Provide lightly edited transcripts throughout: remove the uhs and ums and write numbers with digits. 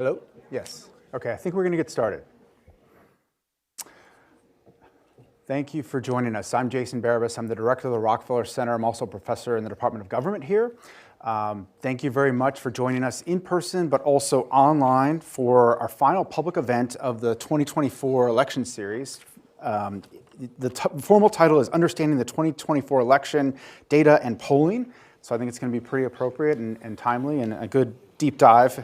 Hello? Yes. Okay, I think we're going to get started. Thank you for joining us. I'm Jason Barabas. I'm the director of the Rockefeller Center. I'm also a professor in the Department of Government here. Thank you very much for joining us in person, but also online for our final public event of the 2024 election series. The formal title is Understanding the 2024 Election, Data and Polling. So I think it's going to be pretty appropriate and timely and a good deep dive.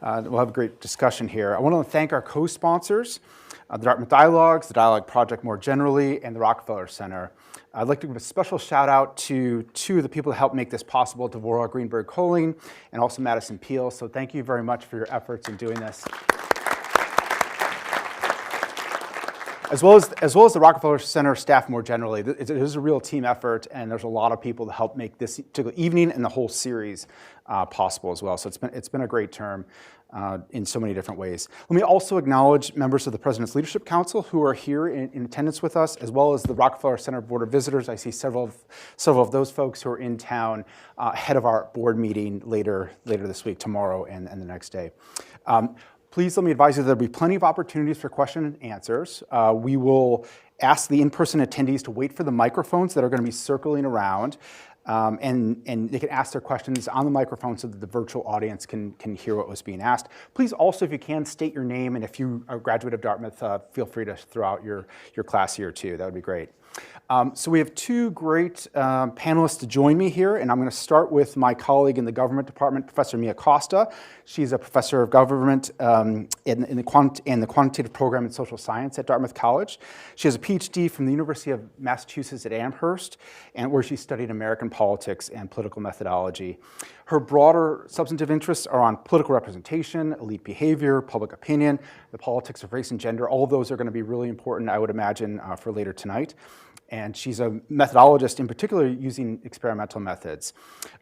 We'll have a great discussion here. I want to thank our co-sponsors, the Dartmouth Dialogues, the Dialogue Project more generally, and the Rockefeller Center. I'd like to give a special shout out to two of the people that helped make this possible, Devorah Greenberg-Kohling and also Madison Peel. So thank you very much for your efforts in doing this. As well as the Rockefeller Center staff more generally. It is a real team effort, and there's a lot of people to help make this particular evening and the whole series possible as well. So it's been a great term in so many different ways. Let me also acknowledge members of the President's Leadership Council who are here in attendance with us, as well as the Rockefeller Center Board of Visitors. I see several of those folks who are in town ahead of our board meeting later this week, tomorrow and the next day. Please let me advise you there'll be plenty of opportunities for question and answers. We will ask the in-person attendees to wait for the microphones that are going to be circling around, and they can ask their questions on the microphone so that the virtual audience can hear what was being asked. Please also, if you can, state your name, and if you are a graduate of Dartmouth, feel free to throw out your class here too. That would be great. So we have two great panelists to join me here, and I'm going to start with my colleague in the government department, Professor Mia Costa. She's a professor of government in the quantitative program in social science at Dartmouth College. She has a PhD from the University of Massachusetts at Amherst, and where she studied American politics and political methodology. Her broader substantive interests are on political representation, elite behavior, public opinion, the politics of race and gender. All of those are going to be really important, I would imagine, for later tonight. And she's a methodologist, in particular using experimental methods.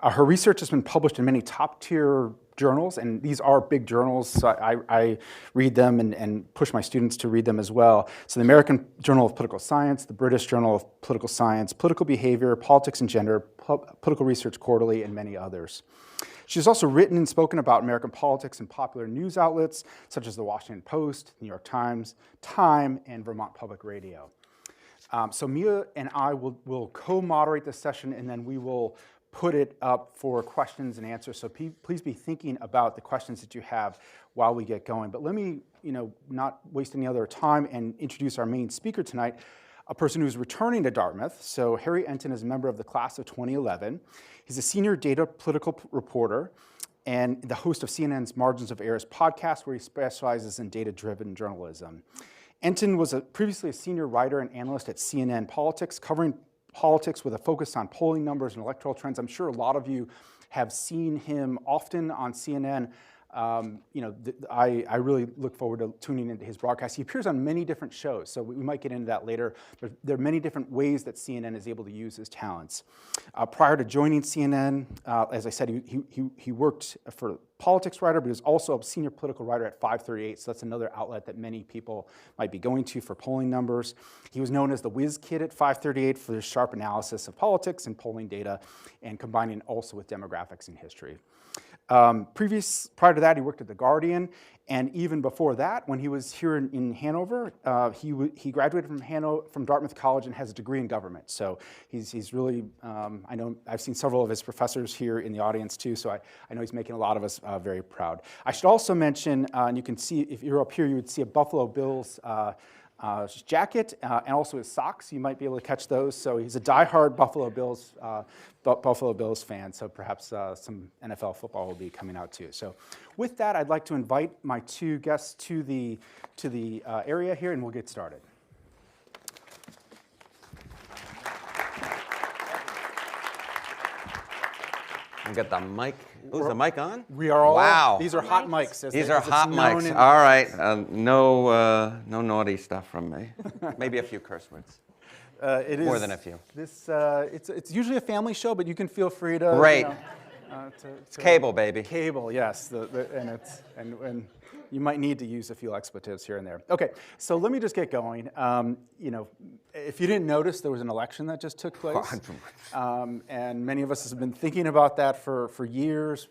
Her research has been published in many top-tier journals, and these are big journals, so I read them and push my students to read them as well. So the American Journal of Political Science, the British Journal of Political Science, Political Behavior, Politics and Gender, Political Research Quarterly, and many others. She's also written and spoken about American politics in popular news outlets, such as the Washington Post, New York Times, Time, and Vermont Public Radio. So Mia and I will co-moderate this session, and then we will put it up for questions and answers. So please be thinking about the questions that you have while we get going. But let me, not waste any other time and introduce our main speaker tonight, a person who's returning to Dartmouth. So Harry Enten is a member of the class of 2011. He's a senior data political reporter and the host of CNN's Margins of Errors podcast, where he specializes in data-driven journalism. Enten was previously a senior writer and analyst at CNN Politics, covering politics with a focus on polling numbers and electoral trends. I'm sure a lot of you have seen him often on CNN. I really look forward to tuning into his broadcast. He appears on many different shows, so we might get into that later. There are many different ways that CNN is able to use his talents. Prior to joining CNN, as I said, he worked for politics writer, but he was also a senior political writer at 538, so that's another outlet that many people might be going to for polling numbers. He was known as the whiz kid at 538 for his sharp analysis of politics and polling data, and combining also with demographics and history. Prior to that, he worked at The Guardian, and even before that, when he was here in Hanover, he graduated from Dartmouth College and has a degree in government. So he's really, I know I've seen several of his professors here in the audience too, so I know he's making a lot of us very proud. I should also mention, and you can see, if you're up here, you would see a Buffalo Bills jacket and also his socks. You might be able to catch those. So he's a diehard Buffalo Bills fan. So perhaps some NFL football will be coming out too. So with that, I'd like to invite my two guests to the area here, and we'll get started. We got the mic. Oh, is the mic on? We are all. Wow. These are hot mics. These are hot mics. All right. No naughty stuff from me. Maybe a few curse words. It is more than a few. It's usually a family show, but you can feel free to. Right. It's cable, baby. Cable, yes, and you might need to use a few expletives here and there. Okay, so let me just get going. If you didn't notice, there was an election that just took place, and many of us have been thinking about that for years,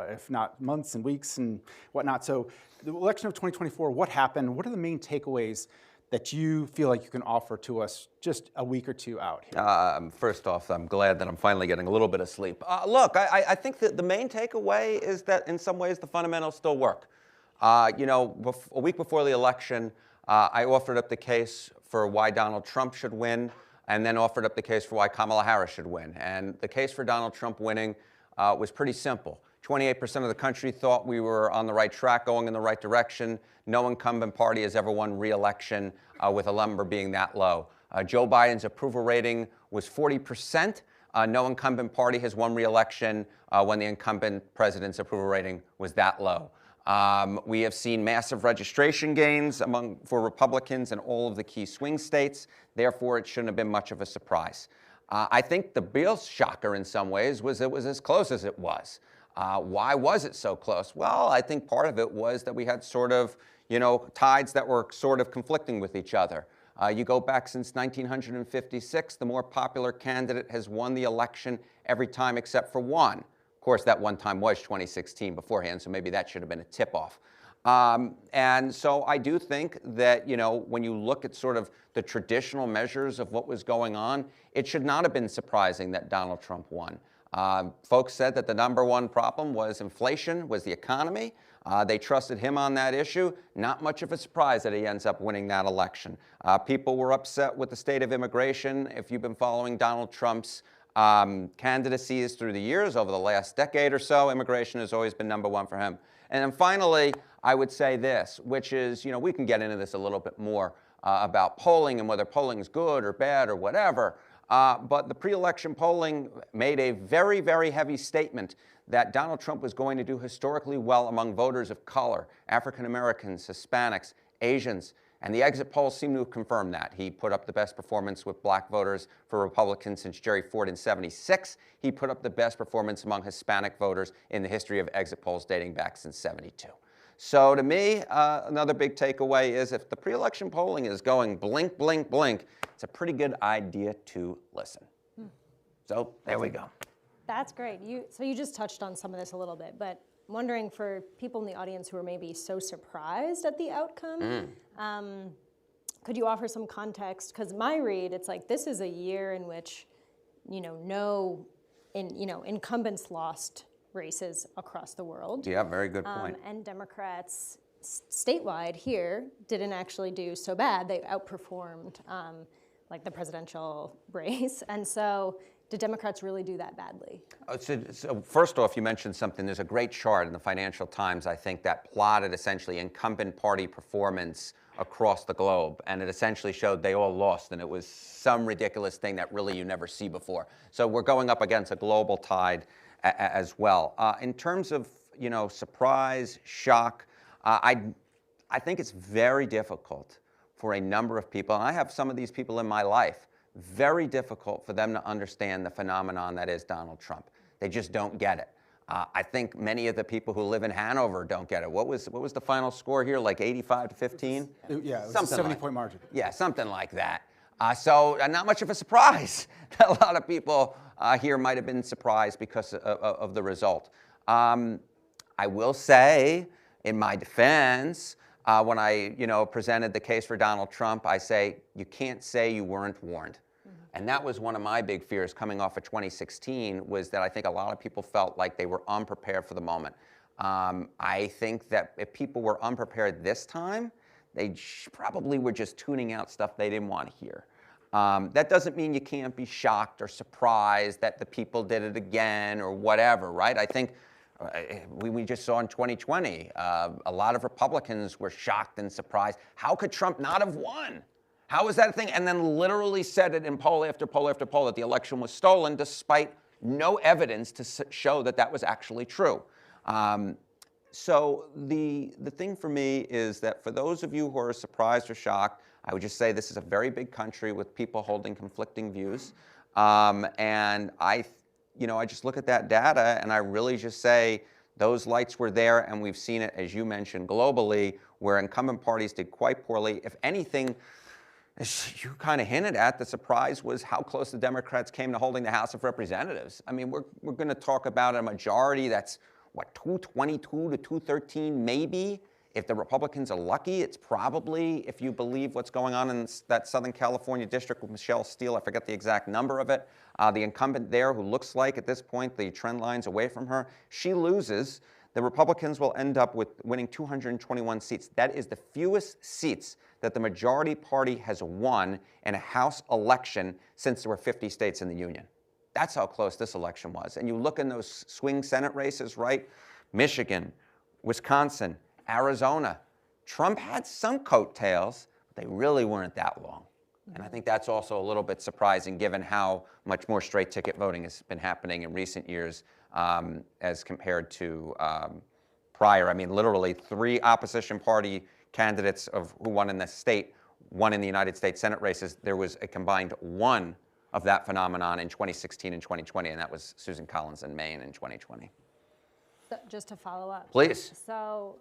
if not months and weeks and whatnot. So, the election of 2024, what happened? What are the main takeaways that you feel like you can offer to us just a week or two out here? First off, I'm glad that I'm finally getting a little bit of sleep. Look, I think that the main takeaway is that in some ways the fundamentals still work. A week before the election, I offered up the case for why Donald Trump should win, and then offered up the case for why Kamala Harris should win. And the case for Donald Trump winning was pretty simple. 28% of the country thought we were on the right track, going in the right direction. No incumbent party has ever won re-election with a number being that low. Joe Biden's approval rating was 40%. No incumbent party has won re-election when the incumbent president's approval rating was that low. We have seen massive registration gains for Republicans in all of the key swing states. Therefore, it shouldn't have been much of a surprise. I think the real shocker in some ways was it was as close as it was. Why was it so close? Well, I think part of it was that we had sort of, tides that were sort of conflicting with each other. You go back since 1956, the more popular candidate has won the election every time except for one. Of course, that one time was 2016 beforehand, so maybe that should have been a tip-off. And so I do think that, when you look at sort of the traditional measures of what was going on, it should not have been surprising that Donald Trump won. Folks said that the number one problem was inflation, was the economy. They trusted him on that issue. Not much of a surprise that he ends up winning that election. People were upset with the state of immigration. If you've been following Donald Trump's candidacies through the years, over the last decade or so, immigration has always been number one for him. And then finally, I would say this, which is, we can get into this a little bit more about polling and whether polling is good or bad or whatever. But the pre-election polling made a very, very heavy statement that Donald Trump was going to do historically well among voters of color, African Americans, Hispanics, Asians, and the exit polls seem to have confirmed that. He put up the best performance with black voters for Republicans since Jerry Ford in '76. He put up the best performance among Hispanic voters in the history of exit polls dating back since '72. So to me, another big takeaway is if the pre-election polling is going blink, blink, blink, it's a pretty good idea to listen. So there we go. That's great. So you just touched on some of this a little bit, but I'm wondering for people in the audience who are maybe so surprised at the outcome, could you offer some context? Because my read, it's like this is a year in which, incumbents lost races across the world. Yeah, very good point. And Democrats statewide here didn't actually do so bad. They outperformed the presidential race. And so did Democrats really do that badly? So first off, you mentioned something. There's a great chart in the Financial Times, I think, that plotted essentially incumbent party performance across the globe. And it essentially showed they all lost. And it was some ridiculous thing that really you never see before. So we're going up against a global tide as well. In terms of, surprise, shock, I think it's very difficult for a number of people, and I have some of these people in my life, very difficult for them to understand the phenomenon that is Donald Trump. They just don't get it. I think many of the people who live in Hanover don't get it. What was the final score here, like 85-15? Yeah, it was a 70-point margin. Yeah, something like that. So not much of a surprise that a lot of people here might have been surprised because of the result. I will say, in my defense, when I presented the case for Donald Trump, I say, you can't say you weren't warned. And that was one of my big fears coming off of 2016, was that I think a lot of people felt like they were unprepared for the moment. I think that if people were unprepared this time, they probably were just tuning out stuff they didn't want to hear. That doesn't mean you can't be shocked or surprised that the people did it again or whatever, right? I think we just saw in 2020, a lot of Republicans were shocked and surprised. How could Trump not have won? How is that a thing? And then literally said it in poll after poll after poll that the election was stolen, despite no evidence to show that that was actually true. So the thing for me is that for those of you who are surprised or shocked, I would just say this is a very big country with people holding conflicting views. And I just look at that data and I really just say those lights were there, and we've seen it, as you mentioned, globally, where incumbent parties did quite poorly. If anything, as you kind of hinted at, the surprise was how close the Democrats came to holding the House of Representatives. I mean, we're going to talk about a majority that's, 222 to 213 maybe. If the Republicans are lucky, it's probably, if you believe what's going on in that Southern California district with Michelle Steele, I forget the exact number of it, the incumbent there, who looks like at this point the trend line's away from her, she loses. The Republicans will end up with winning 221 seats. That is the fewest seats that the majority party has won in a House election since there were 50 states in the Union. That's how close this election was. And you look in those swing Senate races, right? Michigan, Wisconsin, Arizona. Trump had some coattails, but they really weren't that long. And I think that's also a little bit surprising given how much more straight ticket voting has been happening in recent years as compared to prior. I mean, literally 3 opposition party candidates who won in the state, won in the United States Senate races. There was a combined 1 of that phenomenon in 2016 and 2020, and that was Susan Collins in Maine in 2020. So just to follow up. Please. So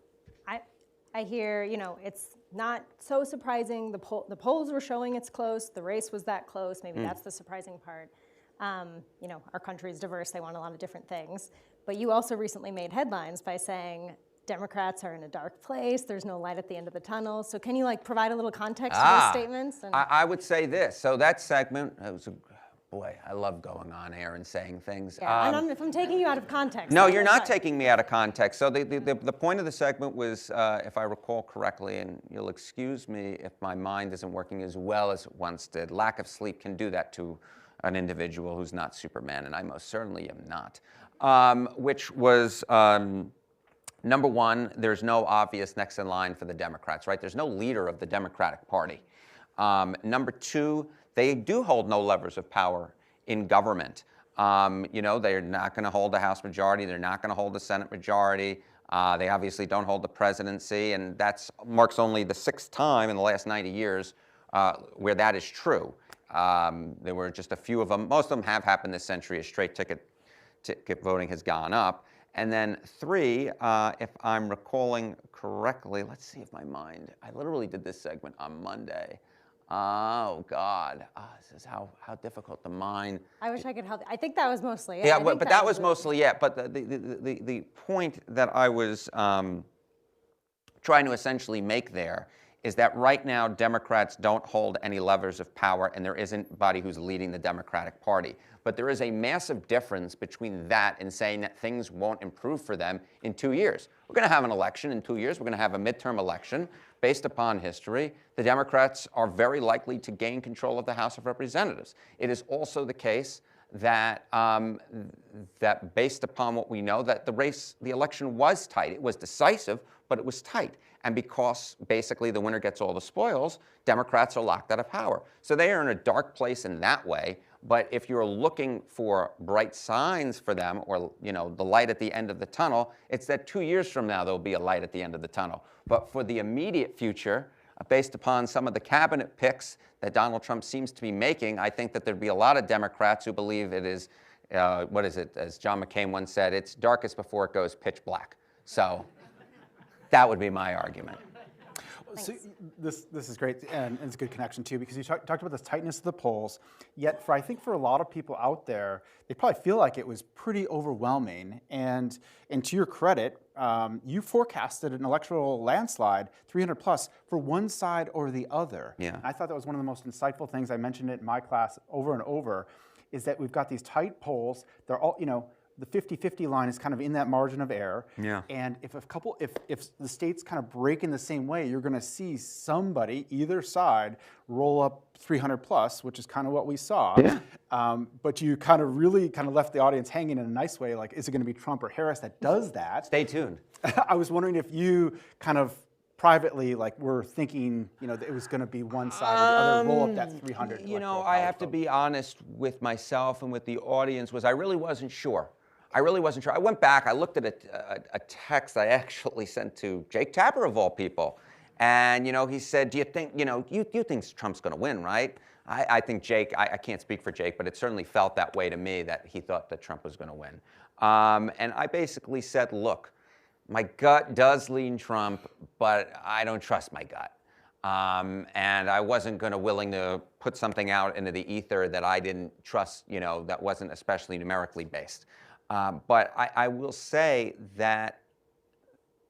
I hear, it's not so surprising. The polls were showing it's close. The race was that close. Maybe that's the surprising part. Our country is diverse. They want a lot of different things. But you also recently made headlines by saying Democrats are in a dark place. There's no light at the end of the tunnel. So can you provide a little context to those statements? I would say this. So that segment, boy, I love going on air and saying things. Yeah, and if I'm taking you out of context. No, you're not taking me out of context. So the point of the segment was, if I recall correctly, and you'll excuse me if my mind isn't working as well as it once did, lack of sleep can do that to an individual who's not Superman, and I most certainly am not, which was... Number one, there's no obvious next in line for the Democrats, right? There's no leader of the Democratic Party. Number two, they do hold no levers of power in government. They're not going to hold the House majority. They're not going to hold the Senate majority. They obviously don't hold the presidency, and that marks only the 6th time in the last 90 years where that is true. There were just a few of them. Most of them have happened this century as straight ticket voting has gone up. And then 3, if I'm recalling correctly, let's see if my mind, I literally did this segment on Monday. Oh, God. This is how difficult the mind. I wish I could help. I think that was mostly it. Yeah, but that was mostly it. But the point that I was trying to essentially make there is that right now Democrats don't hold any levers of power, and there isn't anybody who's leading the Democratic Party. But there is a massive difference between that and saying that things won't improve for them in 2 years. We're going to have an election in 2 years. We're going to have a midterm election based upon history. The Democrats are very likely to gain control of the House of Representatives. It is also the case that that based upon what we know, that the election was tight. It was decisive, but it was tight. And because basically the winner gets all the spoils, Democrats are locked out of power. So they are in a dark place in that way. But if you're looking for bright signs for them, or the light at the end of the tunnel, it's that 2 years from now there'll be a light at the end of the tunnel. But for the immediate future, based upon some of the cabinet picks that Donald Trump seems to be making, I think that there'd be a lot of Democrats who believe it is, as John McCain once said, it's darkest before it goes pitch black. So that would be my argument. So this is great, and it's a good connection too, because you talked about the tightness of the polls, yet I think for a lot of people out there, they probably feel like it was pretty overwhelming. And to your credit, you forecasted an electoral landslide, 300 plus, for one side or the other. Yeah. I thought that was one of the most insightful things. I mentioned it in my class over and over, is that we've got these tight polls. They're all, the 50-50 line is kind of in that margin of error. Yeah. And if the states kind of break in the same way, you're going to see somebody, either side, roll up 300 plus, which is kind of what we saw. Yeah. But you kind of really left the audience hanging in a nice way, like, is it going to be Trump or Harris that does that? Stay tuned. I was wondering if you kind of privately, were thinking, that it was going to be one side or the other, roll up that 300. I have to be honest with myself and with the audience, I really wasn't sure. I went back, I looked at a text I actually sent to Jake Tapper, of all people. And, he said, do you think, you think Trump's going to win, right? I think Jake, I can't speak for Jake, but it certainly felt that way to me that he thought that Trump was going to win. And I basically said, look, my gut does lean Trump, but I don't trust my gut. And I wasn't going to willing to put something out into the ether that I didn't trust, that wasn't especially numerically based. But I will say that,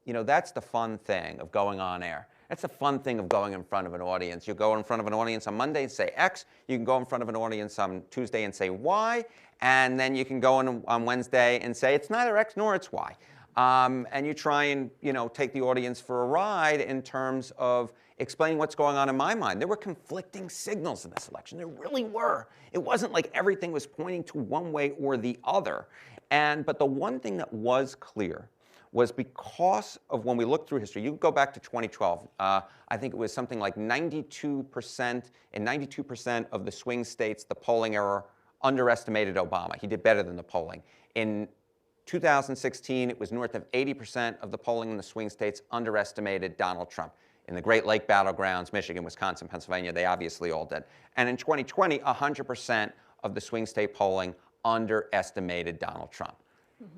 that's the fun thing of going on air. That's the fun thing of going in front of an audience. You go in front of an audience on Monday and say X. You can go in front of an audience on Tuesday and say Y. And then you can go in on Wednesday and say it's neither X nor it's Y. And you try and, take the audience for a ride in terms of explaining what's going on in my mind. There were conflicting signals in this election. There really were. It wasn't like everything was pointing to one way or the other. But the one thing that was clear was because of when we look through history, you go back to 2012, I think it was something like 92%, in 92% of the swing states, the polling error underestimated Obama. He did better than the polling. In 2016, it was north of 80% of the polling in the swing states underestimated Donald Trump. In the Great Lake battlegrounds, Michigan, Wisconsin, Pennsylvania, they obviously all did. And in 2020, 100% of the swing state polling underestimated Donald Trump.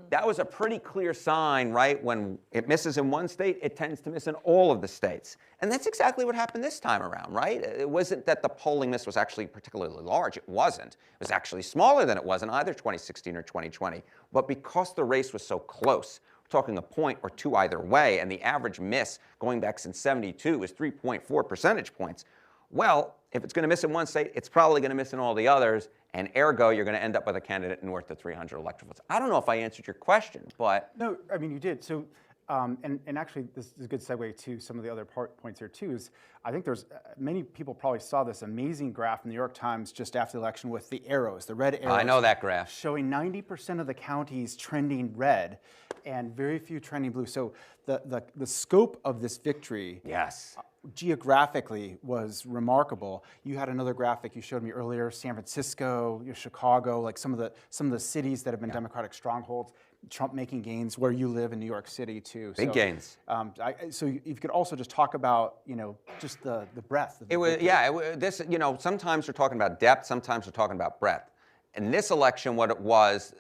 That was a pretty clear sign, right? When it misses in one state, it tends to miss in all of the states. And that's exactly what happened this time around, right? It wasn't that the polling miss was actually particularly large. It wasn't. It was actually smaller than it was in either 2016 or 2020. But because the race was so close, we're talking a point or two either way, and the average miss going back since 72 is 3.4 percentage points. Well, if it's going to miss in one state, it's probably going to miss in all the others, and ergo, you're going to end up with a candidate north of 300 electoral votes. I don't know if I answered your question, but... No, I mean, you did. So, and actually, this is a good segue to some of the other points here, too, is I think there's many people probably saw this amazing graph in the New York Times just after the election with the arrows, the red arrows. I know that graph. Showing 90% of the counties trending red and very few trending blue. So the scope of this victory... Yes. Geographically was remarkable. You had another graphic you showed me earlier, San Francisco, Chicago, like some of the cities that have been Democratic strongholds, Trump making gains where you live in New York City too. Big gains. So if you could also just talk about, just the breadth. Of the victory. Sometimes we're talking about depth, sometimes we're talking about breadth. In this election, what it was,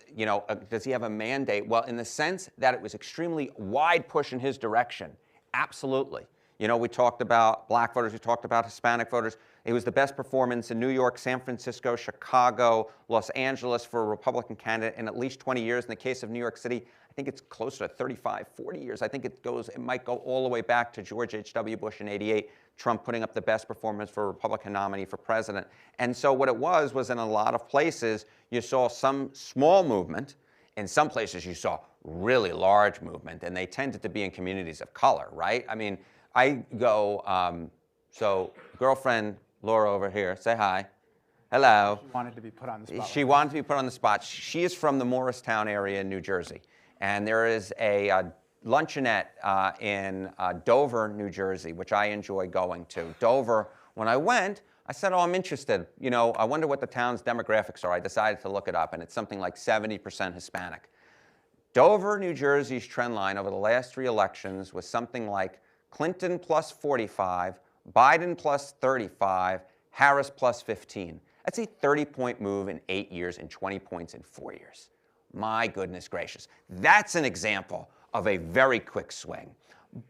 does he have a mandate? Well, in the sense that it was extremely wide push in his direction, absolutely. We talked about black voters, we talked about Hispanic voters. It was the best performance in New York, San Francisco, Chicago, Los Angeles for a Republican candidate in at least 20 years. In the case of New York City, I think it's closer to 35, 40 years. I think it might go all the way back to George H.W. Bush in '88, Trump putting up the best performance for a Republican nominee for president. And so what it was in a lot of places, you saw some small movement. In some places, you saw really large movement, and they tended to be in communities of color, right? I mean, I go, so girlfriend Laura over here, say hi. Hello. She wanted to be put on the spot. She wanted to be put on the spot. She is from the Morristown area in New Jersey. And there is a luncheonette in Dover, New Jersey, which I enjoy going to. Dover, when I went, I said, oh, I'm interested. I wonder what the town's demographics are. I decided to look it up, and it's something like 70% Hispanic. Dover, New Jersey's trend line over the last 3 elections was something like Clinton plus 45, Biden plus 35, Harris plus 15. That's a 30-point move in 8 years and 20 points in 4 years. My goodness gracious. That's an example of a very quick swing.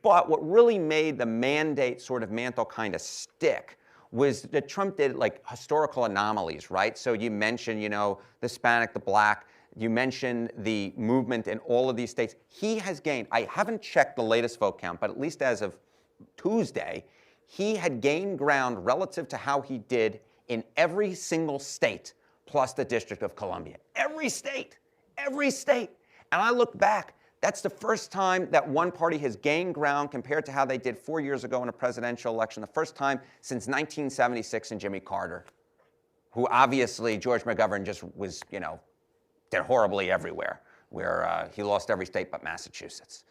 But what really made the mandate sort of mantle kind of stick was that Trump did like historical anomalies, right? So you mentioned, the Hispanic, the black. You mentioned the movement in all of these states. He has gained, I haven't checked the latest vote count, but at least as of Tuesday, he had gained ground relative to how he did in every single state, plus the District of Columbia. Every state. And I look back, that's the first time that one party has gained ground compared to how they did 4 years ago in a presidential election, the first time since 1976 in Jimmy Carter, who obviously George McGovern just was, did horribly everywhere, where he lost every state but Massachusetts.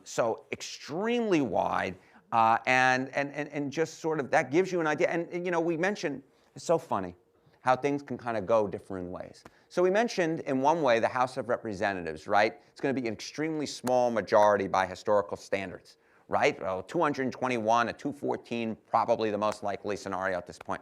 So extremely wide, and just sort of that gives you an idea. And we mentioned, it's so funny how things can kind of go different ways. So we mentioned in one way the House of Representatives, right? It's going to be an extremely small majority by historical standards, right? 221 to 214, probably the most likely scenario at this point.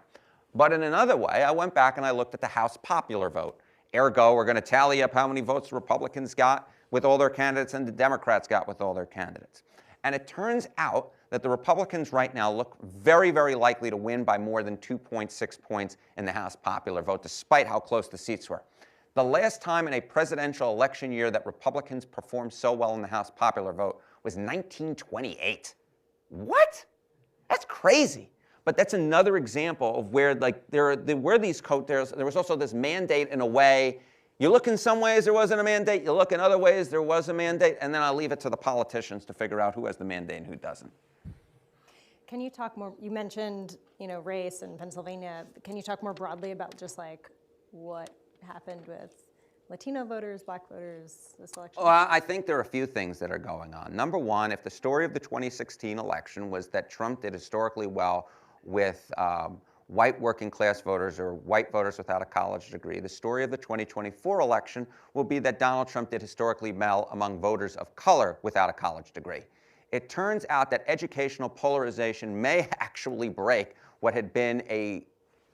But in another way, I went back and I looked at the House popular vote. Ergo, we're going to tally up how many votes the Republicans got with all their candidates and the Democrats got with all their candidates. And it turns out that the Republicans right now look very, very likely to win by more than 2.6 points in the House popular vote, despite how close the seats were. The last time in a presidential election year that Republicans performed so well in the House popular vote was 1928. What? That's crazy. But that's another example of where there were these coattails. There was also this mandate in a way. You look in some ways there wasn't a mandate. You look in other ways there was a mandate. And then I'll leave it to the politicians to figure out who has the mandate and who doesn't. Can you talk more? You mentioned, race in Pennsylvania. Can you talk more broadly about just like what happened with Latino voters, Black voters this election? Well, I think there are a few things that are going on. Number one, if the story of the 2016 election was that Trump did historically well with white working class voters or white voters without a college degree, the story of the 2024 election will be that Donald Trump did historically well among voters of color without a college degree. It turns out that educational polarization may actually break what had been a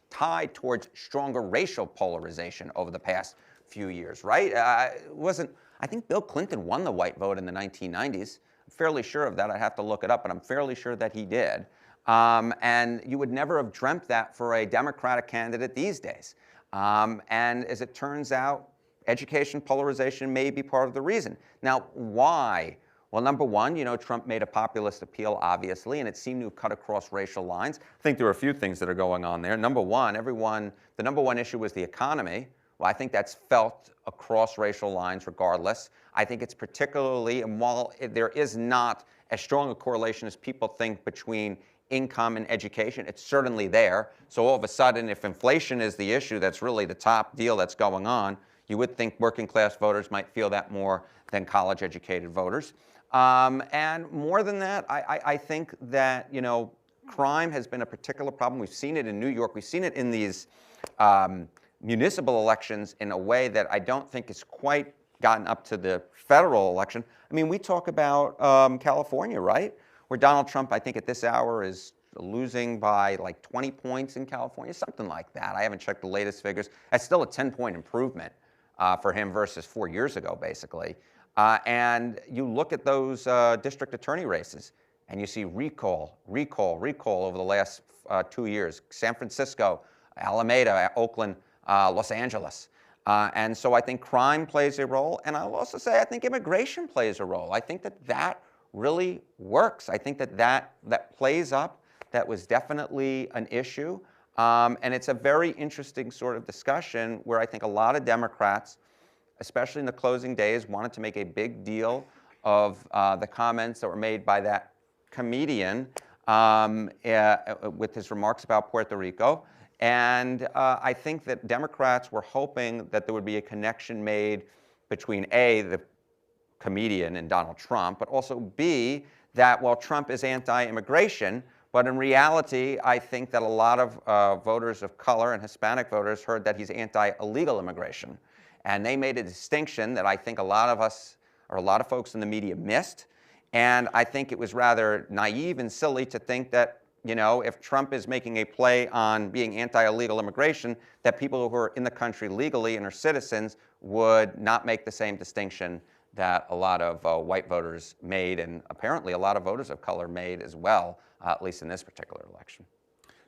tide towards stronger racial polarization over the past few years, right? I think Bill Clinton won the white vote in the 1990s. I'm fairly sure of that. I'd have to look it up, but I'm fairly sure that he did. And you would never have dreamt that for a Democratic candidate these days. And as it turns out, education polarization may be part of the reason. Now, why? Well, number one, Trump made a populist appeal, obviously, and it seemed to cut across racial lines. I think there are a few things that are going on there. Number one, the number one issue was the economy. Well, I think that's felt across racial lines regardless. I think it's particularly, and while there is not as strong a correlation as people think between income and education, it's certainly there. So all of a sudden, if inflation is the issue that's really the top deal that's going on, you would think working class voters might feel that more than college educated voters. And more than that, I think that, crime has been a particular problem. We've seen it in New York. We've seen it in these municipal elections in a way that I don't think has quite gotten up to the federal election. I mean, we talk about California, right? Where Donald Trump, I think at this hour, is losing by like 20 points in California, something like that. I haven't checked the latest figures. That's still a 10-point improvement for him versus 4 years ago, basically. And you look at those district attorney races, and you see recall over the last 2 years. San Francisco, Alameda, Oakland, Los Angeles. And so I think crime plays a role. And I'll also say I think immigration plays a role. I think that really works. I think that plays up. That was definitely an issue. And it's a very interesting sort of discussion where I think a lot of Democrats, especially in the closing days, wanted to make a big deal of the comments that were made by that comedian with his remarks about Puerto Rico. And I think that Democrats were hoping that there would be a connection made between A, the comedian and Donald Trump, but also B, that while Trump is anti-immigration, but in reality, I think that a lot of voters of color and Hispanic voters heard that he's anti-illegal immigration. And they made a distinction that I think a lot of us, or a lot of folks in the media missed. And I think it was rather naive and silly to think that, if Trump is making a play on being anti-illegal immigration, that people who are in the country legally and are citizens would not make the same distinction that a lot of white voters made, and apparently a lot of voters of color made as well, at least in this particular election.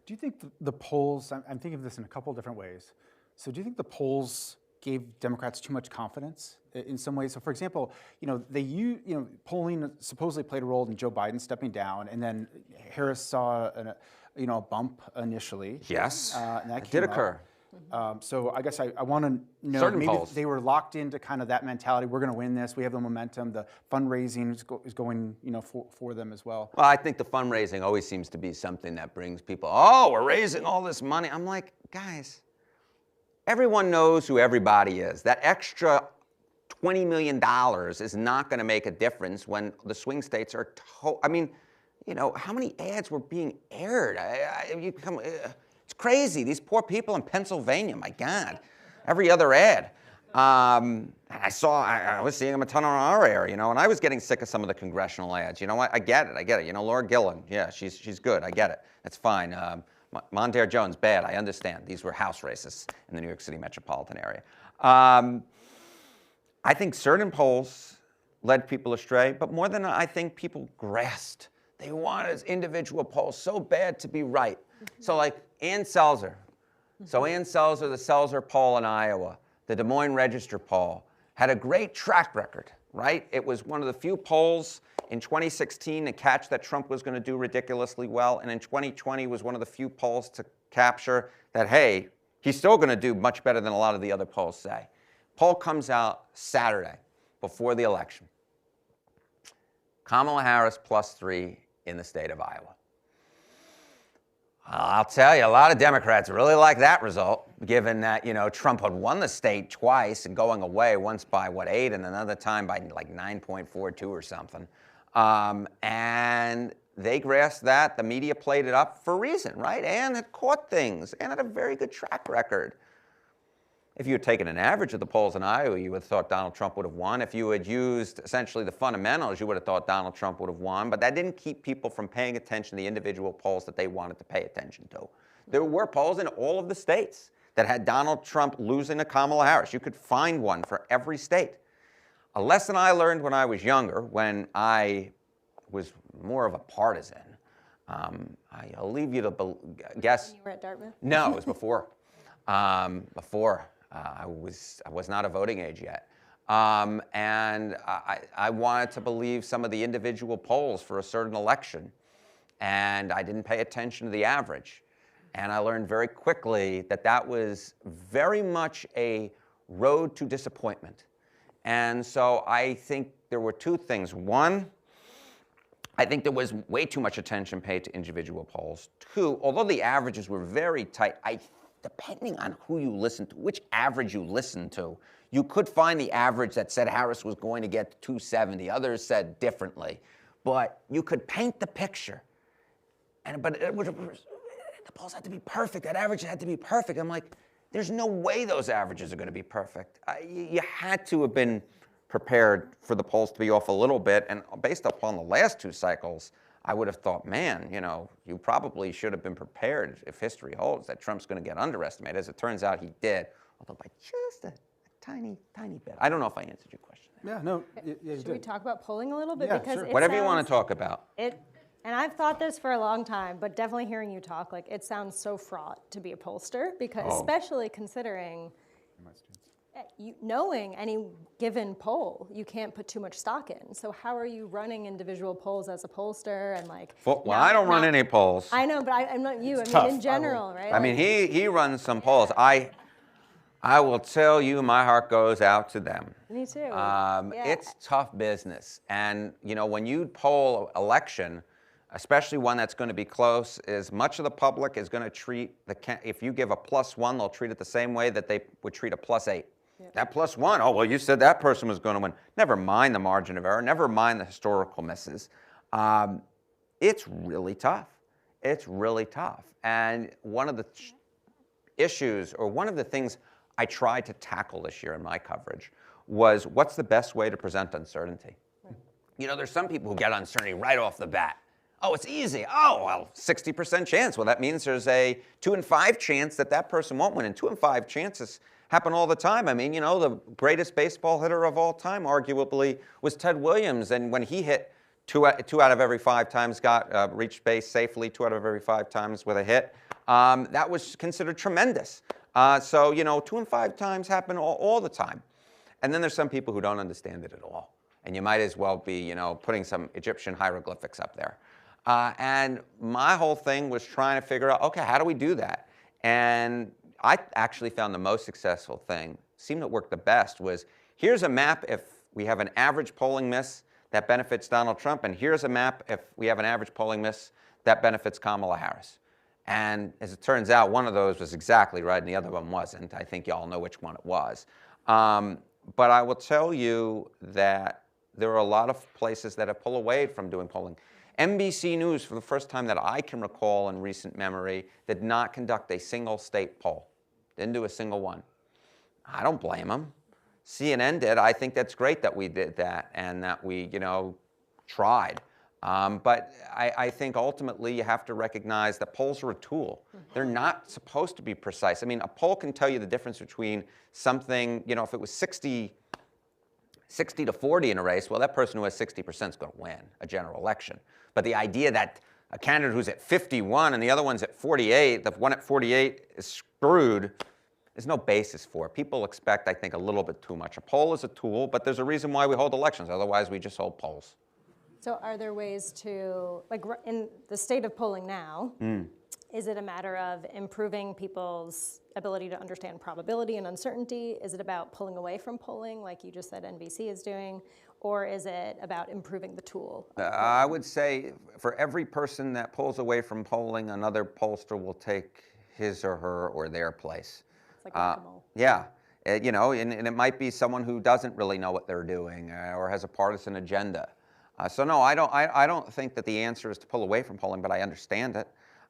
Do you think the polls, I'm thinking of this in a couple different ways. So do you think the polls gave Democrats too much confidence in some ways? So for example, polling supposedly played a role in Joe Biden stepping down, and then Harris saw a bump initially. Yes, and that did occur. So I guess I want to know, Certain maybe polls. they were locked into kind of that mentality. We're going to win this. We have the momentum. The fundraising is going, for them as well. Well, I think the fundraising always seems to be something that brings people, oh, we're raising all this money. I'm like, guys, everyone knows who everybody is. That extra $20 million is not going to make a difference when the swing states are, how many ads were being aired? It's crazy. These poor people in Pennsylvania, my God. Every other ad. I was seeing them a ton on our air, and I was getting sick of some of the congressional ads. I get it. Laura Gillen, yeah, she's good. I get it. That's fine. Mondaire Jones, bad, I understand. These were House races in the New York City metropolitan area. I think certain polls led people astray, but more than I think people grasped. They wanted individual polls so bad to be right. So like Ann Selzer. So Ann Selzer, the Selzer poll in Iowa, the Des Moines Register poll, had a great track record, right? It was one of the few polls in 2016 to catch that Trump was going to do ridiculously well, and in 2020 was one of the few polls to capture that, hey, he's still going to do much better than a lot of the other polls say. Poll comes out Saturday before the election. Kamala Harris +3 in the state of Iowa. I'll tell you, a lot of Democrats really like that result, given that, Trump had won the state twice and going away, once by, 8, and another time by like 9.42 or something. And they grasped that. The media played it up for a reason, right? Ann had caught things. Ann had a very good track record. If you had taken an average of the polls in Iowa, you would have thought Donald Trump would have won. If you had used essentially the fundamentals, you would have thought Donald Trump would have won. But that didn't keep people from paying attention to the individual polls that they wanted to pay attention to. There were polls in all of the states that had Donald Trump losing to Kamala Harris. You could find one for every state. A lesson I learned when I was younger, when I was more of a partisan. I'll leave you to guess. When you were at Dartmouth? No, it was before. I was not a voting age yet. And I wanted to believe some of the individual polls for a certain election. And I didn't pay attention to the average. And I learned very quickly that that was very much a road to disappointment. And so I think there were two things. One, I think there was way too much attention paid to individual polls. Two, although the averages were very tight, depending on who you listen to, which average you listen to, you could find the average that said Harris was going to get 270. Others said differently. But you could paint the picture. But the polls had to be perfect. That average had to be perfect. I'm like, there's no way those averages are going to be perfect. You had to have been prepared for the polls to be off a little bit. And based upon the last two cycles, I would have thought, man, you probably should have been prepared if history holds that Trump's going to get underestimated. As it turns out, he did, although by just a tiny, tiny bit. I don't know if I answered your question there. Yeah, no, yeah, you Should did. we talk about polling a little bit? Yeah, because sure. Whatever you want to talk about. And I've thought this for a long time, but definitely hearing you talk, like it sounds so fraught to be a pollster, because especially considering knowing any given poll, you can't put too much stock in. So how are you running individual polls as a pollster and like? Well, I don't run any polls. I know, but I'm not you. It's I mean, tough. in general, right? I mean, he runs some polls. I will tell you, my heart goes out to them. Me too. It's tough business. And, when you poll election, especially one that's going to be close, is much of the public is going to treat if you give a +1, they'll treat it the same way that they would treat a +8. Yep. That +1, oh, well, you said that person was going to win. Never mind the margin of error. Never mind the historical misses. It's really tough. It's really tough. And one of the issues, or one of the things I tried to tackle this year in my coverage was, what's the best way to present uncertainty? Right. There's some people who get uncertainty right off the bat. Oh, it's easy. Oh, well, 60% chance. Well, that means there's a 2 in 5 chance that person won't win. And 2 in 5 chances happen all the time. I mean, the greatest baseball hitter of all time, arguably, was Ted Williams. And when he hit two out of every 5 times, reached base safely 2 out of every 5 times with a hit, that was considered tremendous. So, 2 in 5 times happen all the time. And then there's some people who don't understand it at all. And you might as well be, putting some Egyptian hieroglyphics up there. And my whole thing was trying to figure out, okay, how do we do that? And I actually found the most successful thing, seemed to work the best, was here's a map if we have an average polling miss that benefits Donald Trump, and here's a map if we have an average polling miss that benefits Kamala Harris. And as it turns out, one of those was exactly right and the other one wasn't. I think you all know which one it was. But I will tell you that there are a lot of places that have pulled away from doing polling. NBC News, for the first time that I can recall in recent memory, did not conduct a single state poll. Didn't do a single one. I don't blame them. CNN did. I think that's great that we did that and that we, tried. But I think ultimately you have to recognize that polls are a tool. They're not supposed to be precise. I mean, a poll can tell you the difference between something, if it was 60 to 40 in a race, well, that person who has 60% is going to win a general election. But the idea that a candidate who's at 51 and the other one's at 48, the one at 48 is screwed, there's no basis for it. People expect, I think, a little bit too much. A poll is a tool, but there's a reason why we hold elections. Otherwise, we just hold polls. So are there ways to, like in the state of polling now, is it a matter of improving people's ability to understand probability and uncertainty? Is it about pulling away from polling, like you just said NBC is doing? Or is it about improving the tool? I would say for every person that pulls away from polling, another pollster will take his or her or their place. It's like whack-a-mole. Yeah. And it might be someone who doesn't really know what they're doing or has a partisan agenda. So no, I don't think that the answer is to pull away from polling, but I understand it.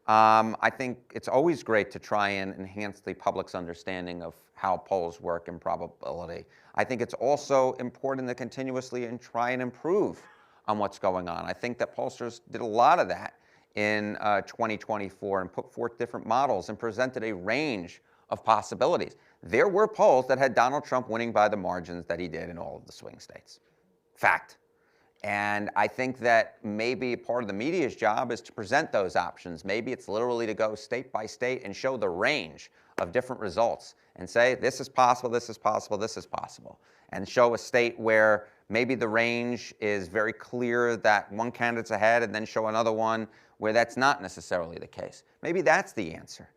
I think it's always great to try and enhance the public's understanding of how polls work and probability. I think it's also important to continuously try and improve on what's going on. I think that pollsters did a lot of that in 2024 and put forth different models and presented a range of possibilities. There were polls that had Donald Trump winning by the margins that he did in all of the swing states. Fact. And I think that maybe part of the media's job is to present those options. Maybe it's literally to go state by state and show the range of different results and say, this is possible, this is possible, this is possible. And show a state where maybe the range is very clear that one candidate's ahead and then show another one where that's not necessarily the case. Maybe that's the answer.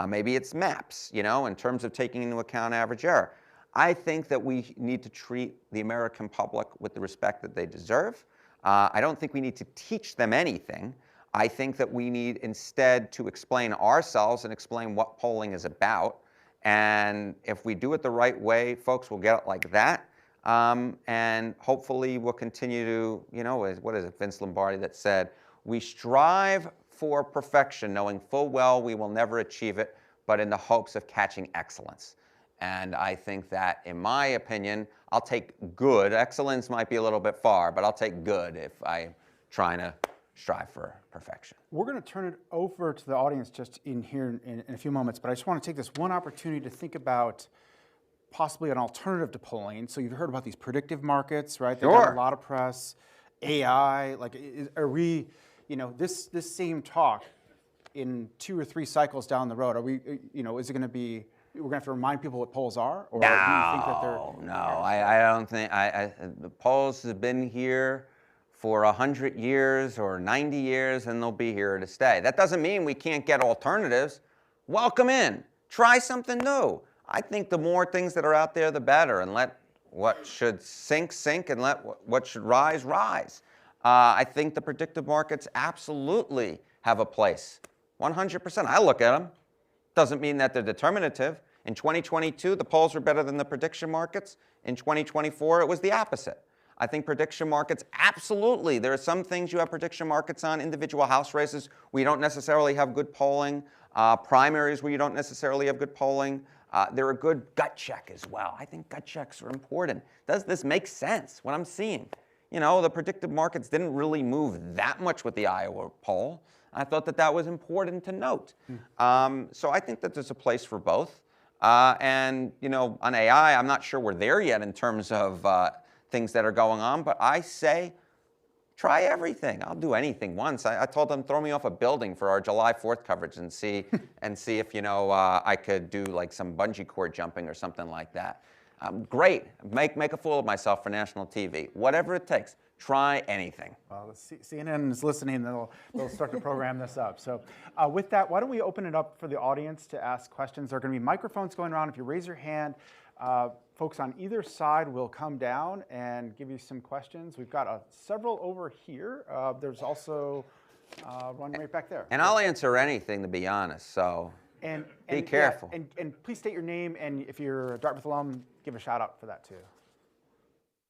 Maybe it's maps, in terms of taking into account average error. I think that we need to treat the American public with the respect that they deserve. I don't think we need to teach them anything. I think that we need instead to explain ourselves and explain what polling is about. And if we do it the right way, folks will get it like that. And hopefully we'll continue to, what is it, Vince Lombardi that said, we strive for perfection, knowing full well we will never achieve it, but in the hopes of catching excellence. And I think that, in my opinion, I'll take good. Excellence might be a little bit far, but I'll take good if I'm trying to strive for perfection. We're going to turn it over to the audience just in here in a few moments, but I just want to take this one opportunity to think about possibly an alternative to polling. So you've heard about these predictive markets, right? They've got a lot of press. AI, are we, this same talk in 2 or 3 cycles down the road, are we, is it going to be, we're going to have to remind people what polls are? Or do you think that they're... No, I don't think, the polls have been here for 100 years or 90 years, and they'll be here to stay. That doesn't mean we can't get alternatives. Welcome in. Try something new. I think the more things that are out there, the better, and let what should sink, and let what should rise, rise. I think the predictive markets absolutely have a place. 100%. I look at them. Doesn't mean that they're determinative. In 2022, the polls were better than the prediction markets. In 2024, it was the opposite. I think prediction markets, absolutely. There are some things you have prediction markets on, individual House races where you don't necessarily have good polling, primaries where you don't necessarily have good polling. They're a good gut check as well. I think gut checks are important. Does this make sense, what I'm seeing? The predictive markets didn't really move that much with the Iowa poll. I thought that that was important to note. So I think that there's a place for both. And, on AI, I'm not sure we're there yet in terms of things that are going on, but I say try everything. I'll do anything once. I told them throw me off a building for our July 4th coverage and see if, I could do like some bungee cord jumping or something like that. Great. Make a fool of myself for national TV. Whatever it takes. Try anything. Well, CNN is listening. They'll start to program this up. So with that, why don't we open it up for the audience to ask questions? There are going to be microphones going around. If you raise your hand, folks on either side will come down and give you some questions. We've got several over here. There's also one right back there. And I'll answer anything, to be honest. So be careful. Yeah, and please state your name, and if you're a Dartmouth alum, give a shout out for that too.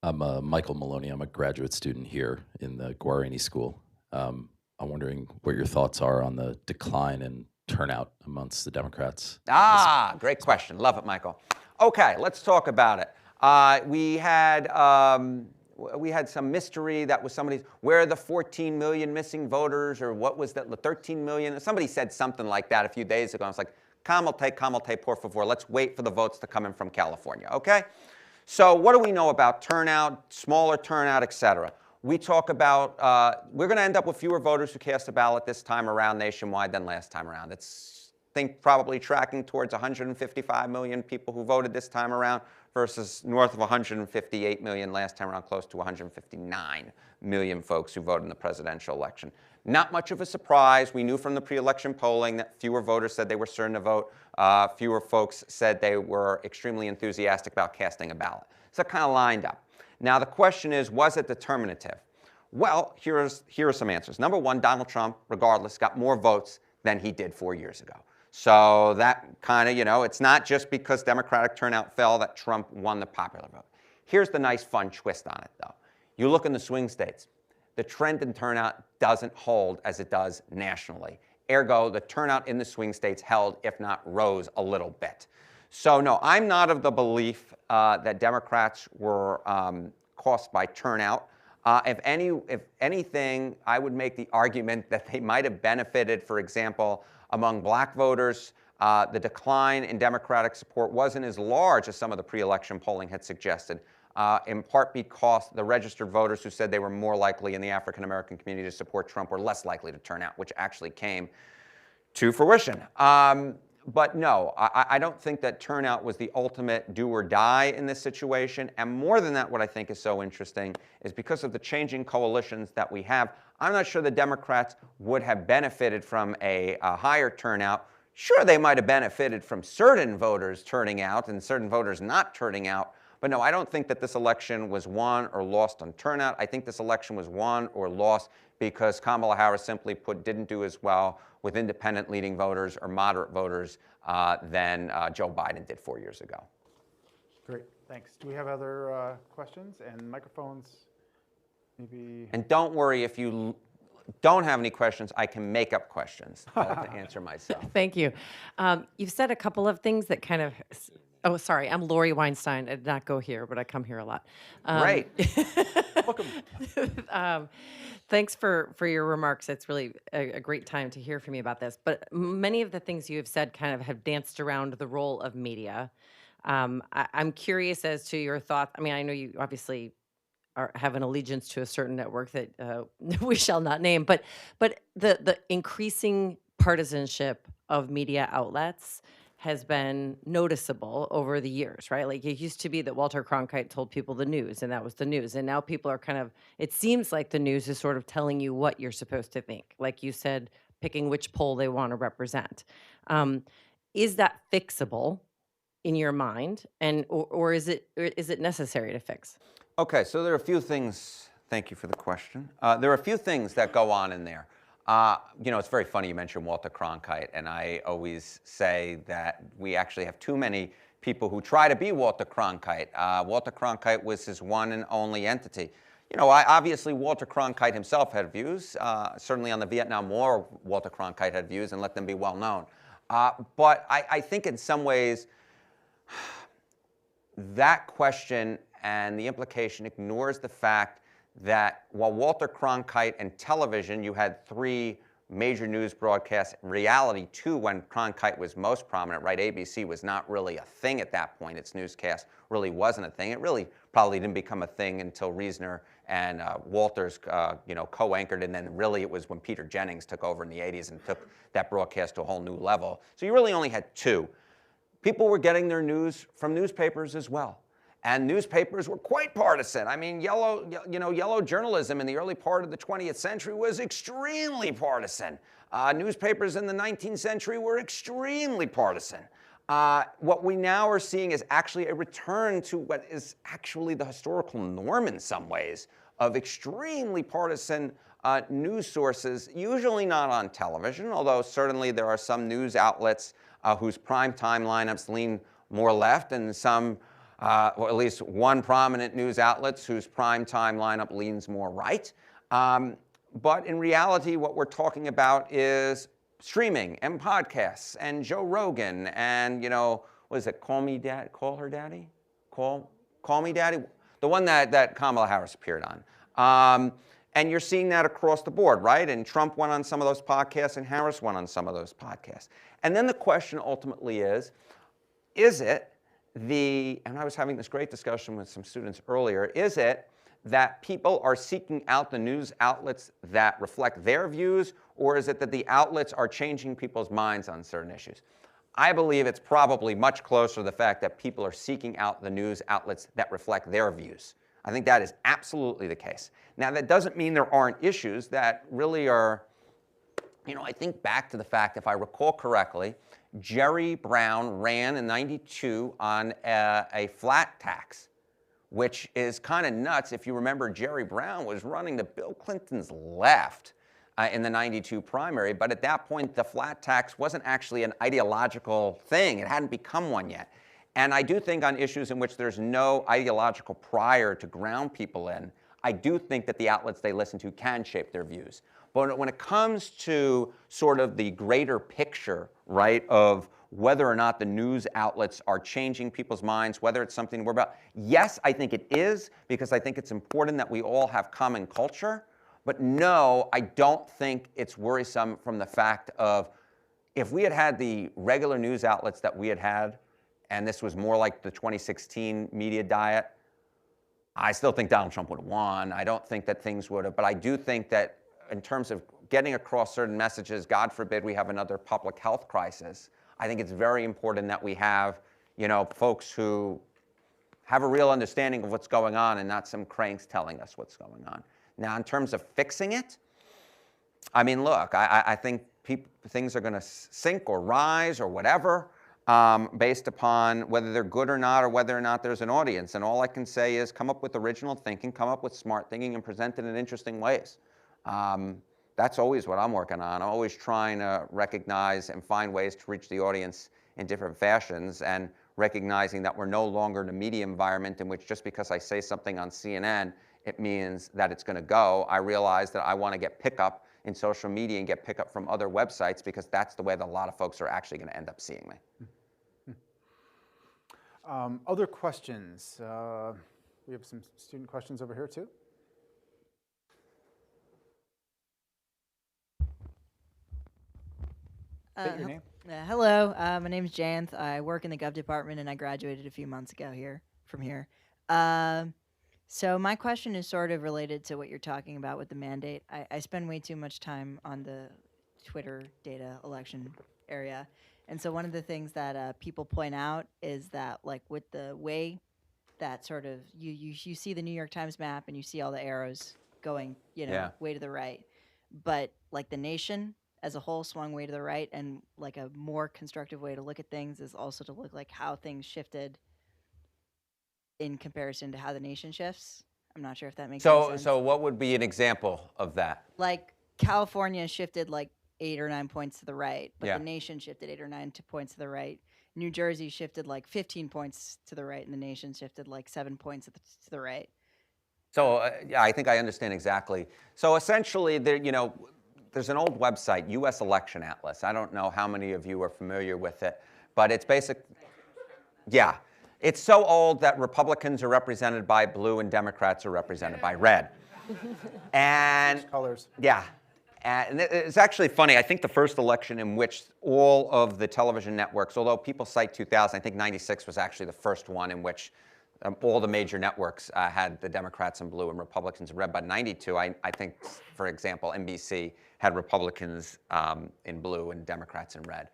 I'm Michael Maloney. I'm a graduate student here in the Guarini School. I'm wondering what your thoughts are on the decline in turnout amongst the Democrats. Great question. Love it, Michael. Okay, let's talk about it. We had we had some mystery that was somebody's, where are the 14 million missing voters, or what was that, the 13 million? Somebody said something like that a few days ago. I was like, calmate, por favor. Let's wait for the votes to come in from California, okay? So what do we know about turnout, smaller turnout, et cetera? We talk about, we're going to end up with fewer voters who cast a ballot this time around nationwide than last time around. It's, I think, probably tracking towards 155 million people who voted this time around versus north of 158 million last time around, close to 159 million folks who voted in the presidential election. Not much of a surprise. We knew from the pre-election polling that fewer voters said they were certain to vote. Fewer folks said they were extremely enthusiastic about casting a ballot. So it kind of lined up. Now the question is, was it determinative? Well, here are some answers. Number one, Donald Trump, regardless, got more votes than he did 4 years ago. So that kind of, it's not just because Democratic turnout fell that Trump won the popular vote. Here's the nice fun twist on it, though. You look in the swing states. The trend in turnout doesn't hold as it does nationally. Ergo, the turnout in the swing states held, if not rose, a little bit. So no, I'm not of the belief that Democrats were cost by turnout. If anything, I would make the argument that they might have benefited, for example, among black voters. The decline in Democratic support wasn't as large as some of the pre-election polling had suggested, in part because the registered voters who said they were more likely in the African-American community to support Trump were less likely to turn out, which actually came to fruition. But no, I don't think that turnout was the ultimate do or die in this situation. And more than that, what I think is so interesting is because of the changing coalitions that we have, I'm not sure the Democrats would have benefited from a higher turnout. Sure, they might have benefited from certain voters turning out and certain voters not turning out. But no, I don't think that this election was won or lost on turnout. I think this election was won or lost because Kamala Harris, simply put, didn't do as well with independent leading voters or moderate voters than Joe Biden did 4 years ago. Great, thanks. Do we have other questions and microphones? Maybe. And don't worry, if you don't have any questions, I can make up questions to answer myself. Thank you. You've said a couple of things that kind of, oh, sorry, I'm Lori Weinstein. I did not go here, but I come here a lot. Great. Welcome. Thanks for your remarks. It's really a great time to hear from you about this. But many of the things you have said kind of have danced around the role of media. I'm curious as to your thoughts. I mean, I know you obviously have an allegiance to a certain network that we shall not name, but the increasing partisanship of media outlets has been noticeable over the years, right? Like it used to be that Walter Cronkite told people the news and that was the news. And now people are kind of, it seems like the news is sort of telling you what you're supposed to think. Like you said, picking which poll they want to represent. Is that fixable in your mind? And or is it necessary to fix? Okay, so there are a few things, thank you for the question. There are a few things that go on in there. It's very funny you mentioned Walter Cronkite, and I always say that we actually have too many people who try to be Walter Cronkite. Walter Cronkite was his one and only entity. Obviously Walter Cronkite himself had views. Certainly on the Vietnam War, Walter Cronkite had views, and let them be well known. But I think in some ways that question and the implication ignores the fact that while Walter Cronkite and television, you had 3 major news broadcasts, reality 2 when Cronkite was most prominent, right? ABC was not really a thing at that point. Its newscast really wasn't a thing. It really probably didn't become a thing until Reisner and Walters, co-anchored, and then really it was when Peter Jennings took over in the 80s and took that broadcast to a whole new level. So you really only had 2. People were getting their news from newspapers as well. And newspapers were quite partisan. I mean, yellow journalism in the early part of the 20th century was extremely partisan. Newspapers in the 19th century were extremely partisan. What we now are seeing is actually a return to what is actually the historical norm in some ways of extremely partisan news sources, usually not on television, although certainly there are some news outlets whose primetime lineups lean more left, and some or at least one prominent news outlets whose primetime lineup leans more right. But in reality, what we're talking about is streaming and podcasts and Joe Rogan and, what is it, Call Me Dad, Call Her Daddy? Call Me Daddy? the one that Kamala Harris appeared on. And you're seeing that across the board, right? And Trump went on some of those podcasts, and Harris went on some of those podcasts. And then the question ultimately is it and I was having this great discussion with some students earlier, is it that people are seeking out the news outlets that reflect their views, or is it that the outlets are changing people's minds on certain issues? I believe it's probably much closer to the fact that people are seeking out the news outlets that reflect their views. I think that is absolutely the case. Now, that doesn't mean there aren't issues that really are, I think back to the fact, if I recall correctly, Jerry Brown ran in '92 on a flat tax, which is kind of nuts. If you remember, Jerry Brown was running to Bill Clinton's left in the '92 primary, but at that point, the flat tax wasn't actually an ideological thing. It hadn't become one yet. And I do think on issues in which there's no ideological prior to ground people in, I do think that the outlets they listen to can shape their views. But when it comes to sort of the greater picture, right, of whether or not the news outlets are changing people's minds, whether it's something we're about, yes, I think it is, because I think it's important that we all have common culture. But no, I don't think it's worrisome from the fact of, if we had had the regular news outlets that we had, and this was more like the 2016 media diet, I still think Donald Trump would have won. I don't think that things would have, but I do think that in terms of getting across certain messages, God forbid we have another public health crisis, I think it's very important that we have, folks who have a real understanding of what's going on and not some cranks telling us what's going on. Now, in terms of fixing it, I mean, look, I think things are going to sink or rise or whatever, based upon whether they're good or not, or whether or not there's an audience. And all I can say is come up with original thinking, come up with smart thinking, and present it in interesting ways. That's always what I'm working on. I'm always trying to recognize and find ways to reach the audience in different fashions, and recognizing that we're no longer in a media environment in which just because I say something on CNN, it means that it's going to go. I realize that I want to get pickup in social media and get pickup from other websites, because that's the way that a lot of folks are actually going to end up seeing me. Other questions? We have some student questions over here too. State your name. Hello, my name is Janth. I work in the Gov department, and I graduated a few months ago from here. So my question is sort of related to what you're talking about with the mandate. I spend way too much time on the Twitter data election area. And so one of the things that people point out is that, like, with the way that sort of you see the New York Times map and you see all the arrows going, way to the right. But like the nation as a whole swung way to the right, and like a more constructive way to look at things is also to look like how things shifted in comparison to how the nation shifts. I'm not sure if that makes any sense. So what would be an example of that? Like California shifted like 8 or 9 points to the right, but Yeah. the nation shifted 8 or 9 points to the right. New Jersey shifted like 15 points to the right, and the nation shifted like 7 points to the right. So yeah, I think I understand exactly. So essentially, there's an old website, U.S. Election Atlas. I don't know how many of you are familiar with it, but it's basic. Yeah, it's so old that Republicans are represented by blue and Democrats are represented by red. And Colors. yeah. And it's actually funny. I think the first election in which all of the television networks, although people cite 2000, I think 96 was actually the first one in which all the major networks had the Democrats in blue and Republicans in red. But 92, I think, for example, NBC had Republicans in blue and Democrats in red.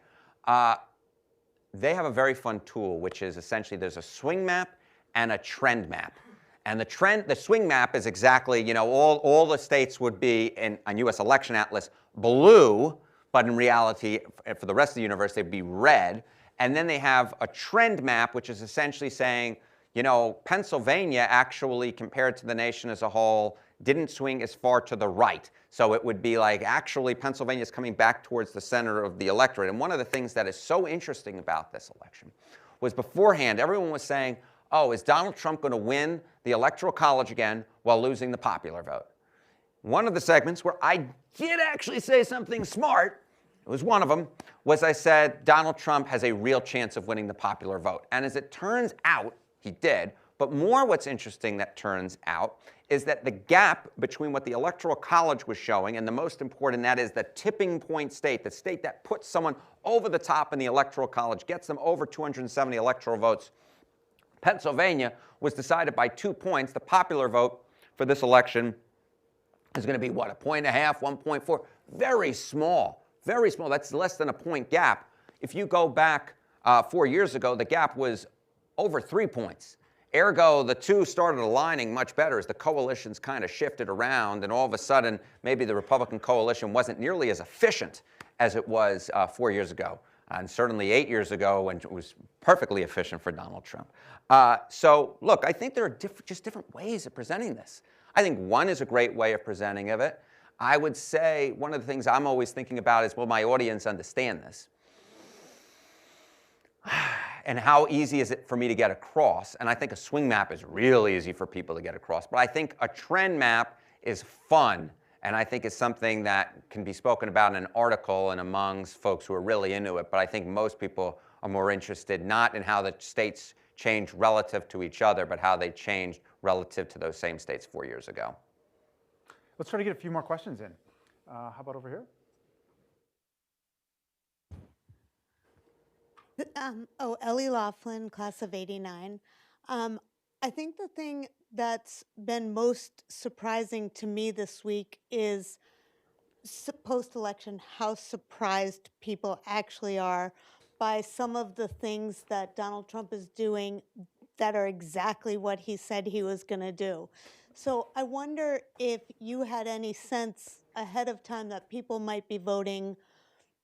They have a very fun tool, which is essentially there's a swing map and a trend map. And the swing map is exactly, all the states would be on U.S. Election Atlas blue, but in reality, for the rest of the universe, they'd be red. And then they have a trend map, which is essentially saying, Pennsylvania actually, compared to the nation as a whole, didn't swing as far to the right. So it would be like, actually, Pennsylvania is coming back towards the center of the electorate. And one of the things that is so interesting about this election was beforehand, everyone was saying, oh, is Donald Trump going to win the Electoral College again while losing the popular vote? One of the segments where I did actually say something smart, it was one of them, was I said Donald Trump has a real chance of winning the popular vote. And as it turns out, he did. But more what's interesting that turns out is that the gap between what the Electoral College was showing, and the most important, that is the tipping point state, the state that puts someone over the top in the Electoral College, gets them over 270 electoral votes. Pennsylvania was decided by 2 points. The popular vote for this election is going to be, what, 1.5, 1.4? Very small, very small. That's less than a point gap. If you go back 4 years ago, the gap was over 3 points. Ergo, the two started aligning much better as the coalitions kind of shifted around, and all of a sudden, maybe the Republican coalition wasn't nearly as efficient as it was 4 years ago, and certainly 8 years ago when it was perfectly efficient for Donald Trump. So, look, I think there are just different ways of presenting this. I think one is a great way of presenting of it. I would say one of the things I'm always thinking about is, will my audience understand this? And how easy is it for me to get across? And I think a swing map is real easy for people to get across. But I think a trend map is fun, and I think it's something that can be spoken about in an article and amongst folks who are really into it. But I think most people are more interested not in how the states changed relative to each other, but how they changed relative to those same states 4 years ago. Let's try to get a few more questions in. How about over here? Ellie Laughlin, class of '89. I think the thing that's been most surprising to me this week is post-election how surprised people actually are by some of the things that Donald Trump is doing that are exactly what he said he was going to do. So I wonder if you had any sense ahead of time that people might be voting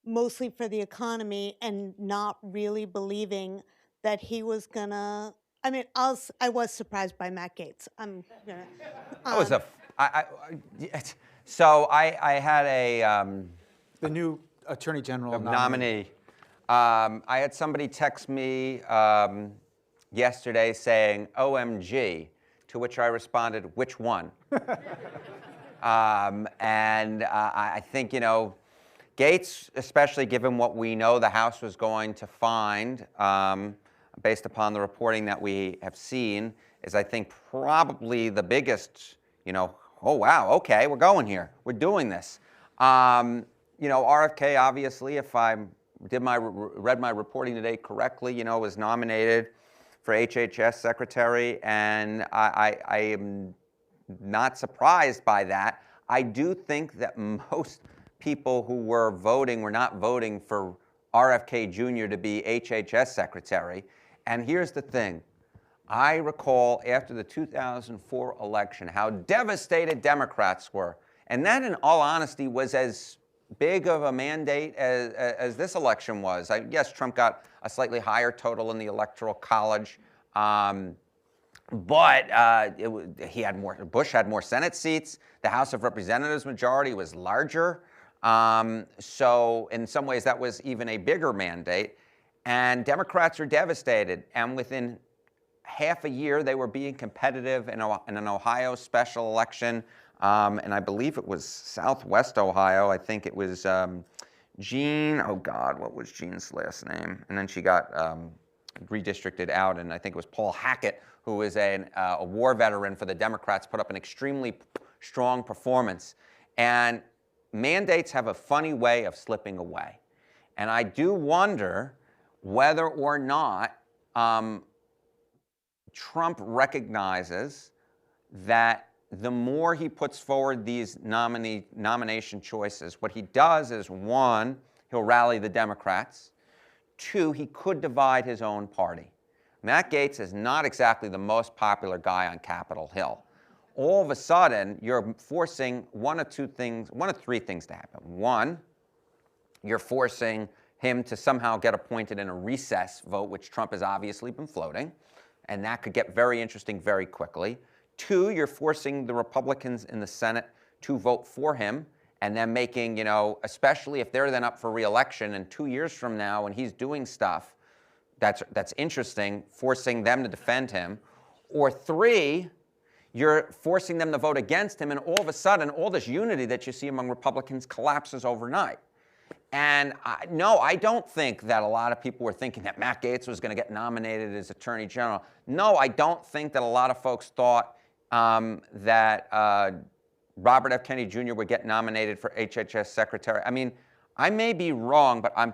mostly for the economy and not really believing that he was gonna. I mean, I was surprised by Matt Gaetz. I'm gonna. That was so I had a The new Attorney General nominee. I had somebody text me yesterday saying "OMG," to which I responded, "Which one?" I think, you know, Gaetz, especially given what we know the House was going to find, based upon the reporting that we have seen, is I think probably the biggest, you know, oh wow, okay, we're going here, we're doing this. You know, RFK obviously, if I read my reporting today correctly, you know, was nominated for HHS secretary, and I am not surprised by that. I do think that most people who were voting were not voting for RFK Jr. to be HHS secretary. And here's the thing. I recall after the 2004 election how devastated Democrats were. And that, in all honesty, was as big of a mandate as this election was. Yes, Trump got a slightly higher total in the Electoral College, but Bush had more Senate seats. The House of Representatives majority was larger. So in some ways, that was even a bigger mandate. And Democrats are devastated. And within half a year, they were being competitive in an Ohio special election. And I believe it was Southwest Ohio. I think it was Jean, oh God, what was Jean's last name? And then she got redistricted out, and I think it was Paul Hackett, who is a war veteran for the Democrats, put up an extremely strong performance. And mandates have a funny way of slipping away. And I do wonder whether or not Trump recognizes that the more he puts forward these nomination choices, what he does is, one, he'll rally the Democrats. Two, he could divide his own party. Matt Gaetz is not exactly the most popular guy on Capitol Hill. All of a sudden, you're forcing one of three things to happen. One, you're forcing him to somehow get appointed in a recess vote, which Trump has obviously been floating, and that could get very interesting very quickly. Two, you're forcing the Republicans in the Senate to vote for him, and then making, you know, especially if they're then up for re-election, and 2 years from now when he's doing stuff that's interesting, forcing them to defend him. Or three, you're forcing them to vote against him, and all of a sudden, all this unity that you see among Republicans collapses overnight. And no, I don't think that a lot of people were thinking that Matt Gaetz was going to get nominated as Attorney General. No, I don't think that a lot of folks thought that Robert F. Kennedy Jr. would get nominated for HHS Secretary. I mean, I may be wrong, but I'm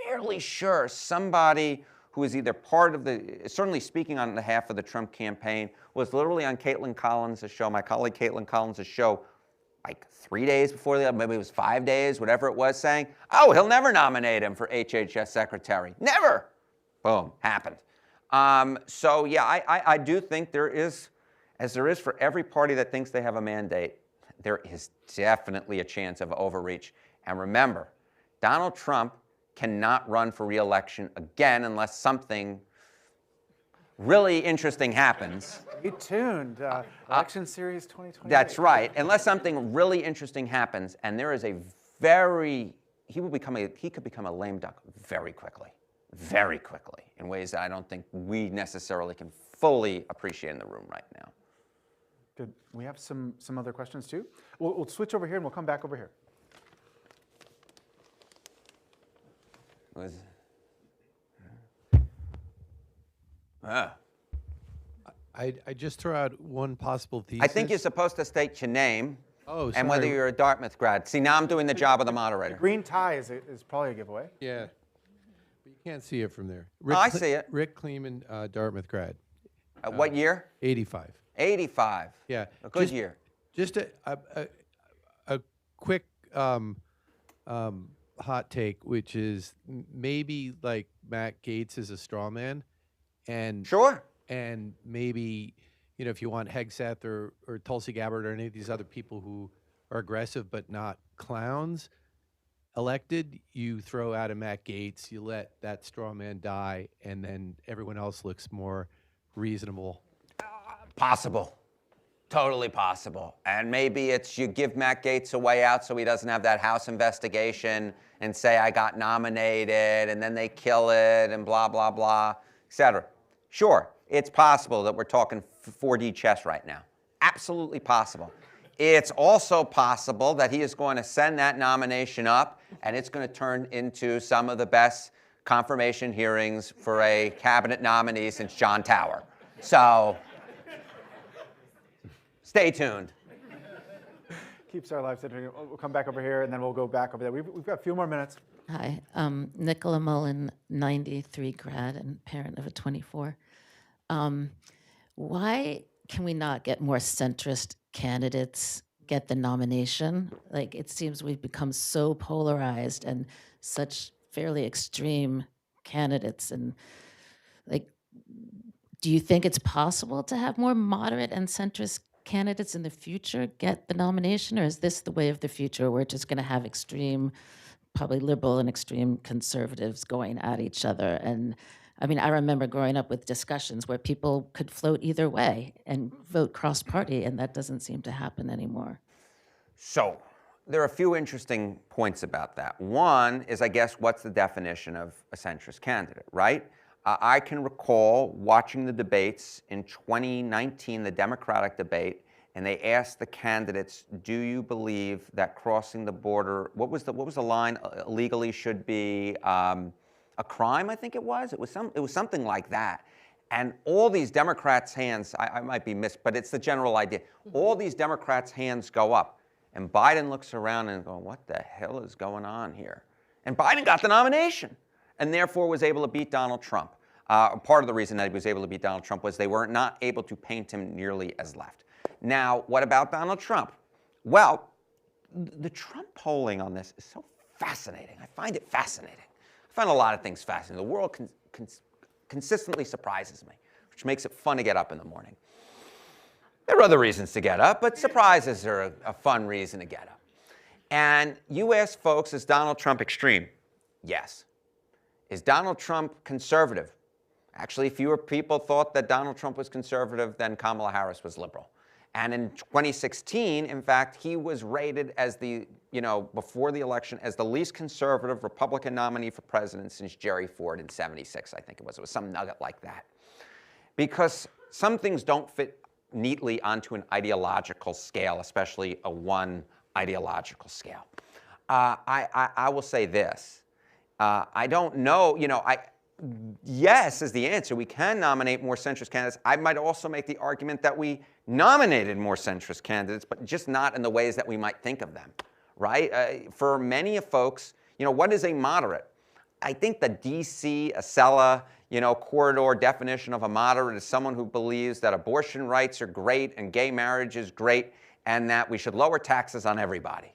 fairly sure somebody who was either part of certainly speaking on behalf of the Trump campaign, was literally on Caitlin Collins' show, my colleague Caitlin Collins' show, like 3 days before maybe it was 5 days, whatever it was, saying, oh, he'll never nominate him for HHS Secretary. Never. Boom, happened. So yeah, I do think there is, as there is for every party that thinks they have a mandate, there is definitely a chance of overreach. And remember, Donald Trump cannot run for re-election again unless something really interesting happens. Stay tuned. Election Series 2020. That's right. Unless something really interesting happens, and there is he could become a lame duck very quickly, in ways that I don't think we necessarily can fully appreciate in the room right now. Good. We have some other questions too. We'll switch over here and we'll come back over here. I just throw out one possible thesis. I think you're supposed to state your name and whether sorry. you're a Dartmouth grad. See, now I'm doing the job of the moderator. Green tie is probably a giveaway. Yeah, but you can't see it from there. I see it. Rick Kleeman, Dartmouth grad. What year? 85. 85. Yeah. A good year. Just a quick hot take, which is maybe like Matt Gaetz is a straw man, and Sure. and maybe, you know, if you want Hegseth or Tulsi Gabbard or any of these other people who are aggressive but not clowns elected, you throw out a Matt Gaetz, you let that straw man die, and then everyone else looks more reasonable. Possible. Totally possible. And maybe it's you give Matt Gaetz a way out so he doesn't have that House investigation and say, I got nominated, and then they kill it, and blah, blah, blah, et cetera. Sure, it's possible that we're talking 4D chess right now. Absolutely possible. It's also possible that he is going to send that nomination up, and it's going to turn into some of the best confirmation hearings for a cabinet nominee since John Tower. So stay tuned. Keeps our lives interesting. We'll come back over here and then we'll go back over there. We've got a few more minutes. Hi, Nicola Mullen, 93 grad and parent of a 24. Why can we not get more centrist candidates get the nomination? Like, it seems we've become so polarized and such fairly extreme candidates. And like, do you think it's possible to have more moderate and centrist candidates in the future get the nomination, or is this the way of the future? We're just going to have extreme, probably liberal and extreme conservatives going at each other. And I mean, I remember growing up with discussions where people could float either way and vote cross-party, and that doesn't seem to happen anymore. So there are a few interesting points about that. One is, I guess, what's the definition of a centrist candidate, right? I can recall watching the debates in 2019, the Democratic debate, and they asked the candidates, do you believe that crossing the border, what was the line, illegally should be a crime, I think it was? It was something like that. And all these Democrats' hands, I might be missed, but it's the general idea. All these Democrats' hands go up, and Biden looks around and goes, what the hell is going on here? And Biden got the nomination, and therefore was able to beat Donald Trump. Part of the reason that he was able to beat Donald Trump was they were not able to paint him nearly as left. Now, what about Donald Trump? Well, the Trump polling on this is so fascinating. I find it fascinating. I find a lot of things fascinating. The world consistently surprises me, which makes it fun to get up in the morning. There are other reasons to get up, but surprises are a fun reason to get up. And you ask folks, is Donald Trump extreme? Yes. Is Donald Trump conservative? Actually, fewer people thought that Donald Trump was conservative than Kamala Harris was liberal. And in 2016, in fact, he was rated as before the election, as the least conservative Republican nominee for president since Jerry Ford in '76, I think it was. It was some nugget like that. Because some things don't fit neatly onto an ideological scale, especially a one ideological scale. I will say this. I don't know, yes is the answer. We can nominate more centrist candidates. I might also make the argument that we nominated more centrist candidates, but just not in the ways that we might think of them, right? For many of folks, what is a moderate? I think the DC, Acela, corridor definition of a moderate is someone who believes that abortion rights are great and gay marriage is great and that we should lower taxes on everybody.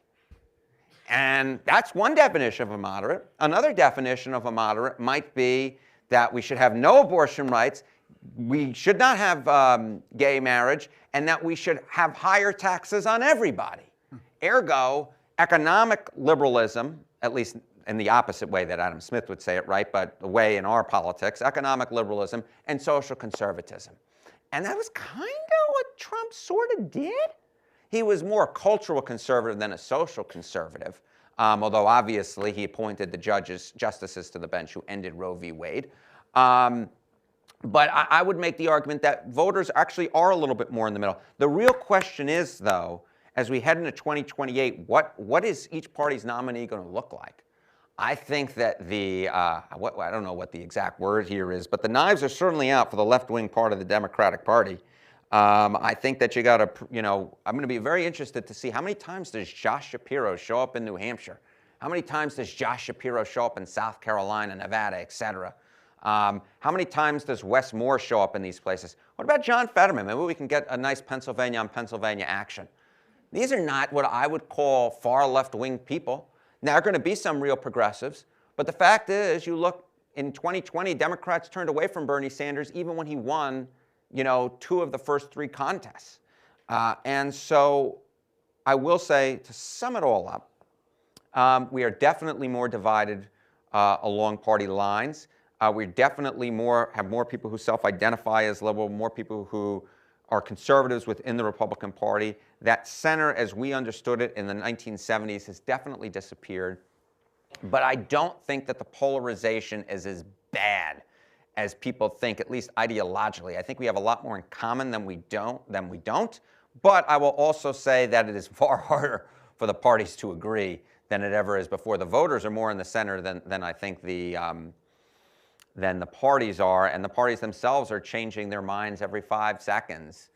And that's one definition of a moderate. Another definition of a moderate might be that we should have no abortion rights, we should not have gay marriage, and that we should have higher taxes on everybody. Ergo, economic liberalism, at least in the opposite way that Adam Smith would say it, right, but the way in our politics, economic liberalism and social conservatism. And that was kind of what Trump sort of did. He was more a cultural conservative than a social conservative, although obviously he appointed the justices to the bench who ended Roe v. Wade. But I would make the argument that voters actually are a little bit more in the middle. The real question is, though, as we head into 2028, what is each party's nominee going to look like? I think that I don't know what the exact word here is, but the knives are certainly out for the left-wing part of the Democratic Party. I think that you got to, I'm going to be very interested to see how many times does Josh Shapiro show up in New Hampshire? How many times does Josh Shapiro show up in South Carolina, Nevada, et cetera? How many times does Wes Moore show up in these places? What about John Fetterman? Maybe we can get a nice Pennsylvania on Pennsylvania action. These are not what I would call far left-wing people. Now, there are going to be some real progressives, but the fact is, you look in 2020, Democrats turned away from Bernie Sanders even when he won, 2 of the first 3 contests. And so I will say, to sum it all up, we are definitely more divided along party lines. We definitely have more people who self-identify as liberal, more people who are conservatives within the Republican Party. That center, as we understood it in the 1970s, has definitely disappeared. But I don't think that the polarization is as bad as people think, at least ideologically. I think we have a lot more in common than we don't. But I will also say that it is far harder for the parties to agree than it ever is before. The voters are more in the center than I think than the parties are, and the parties themselves are changing their minds every 5 seconds,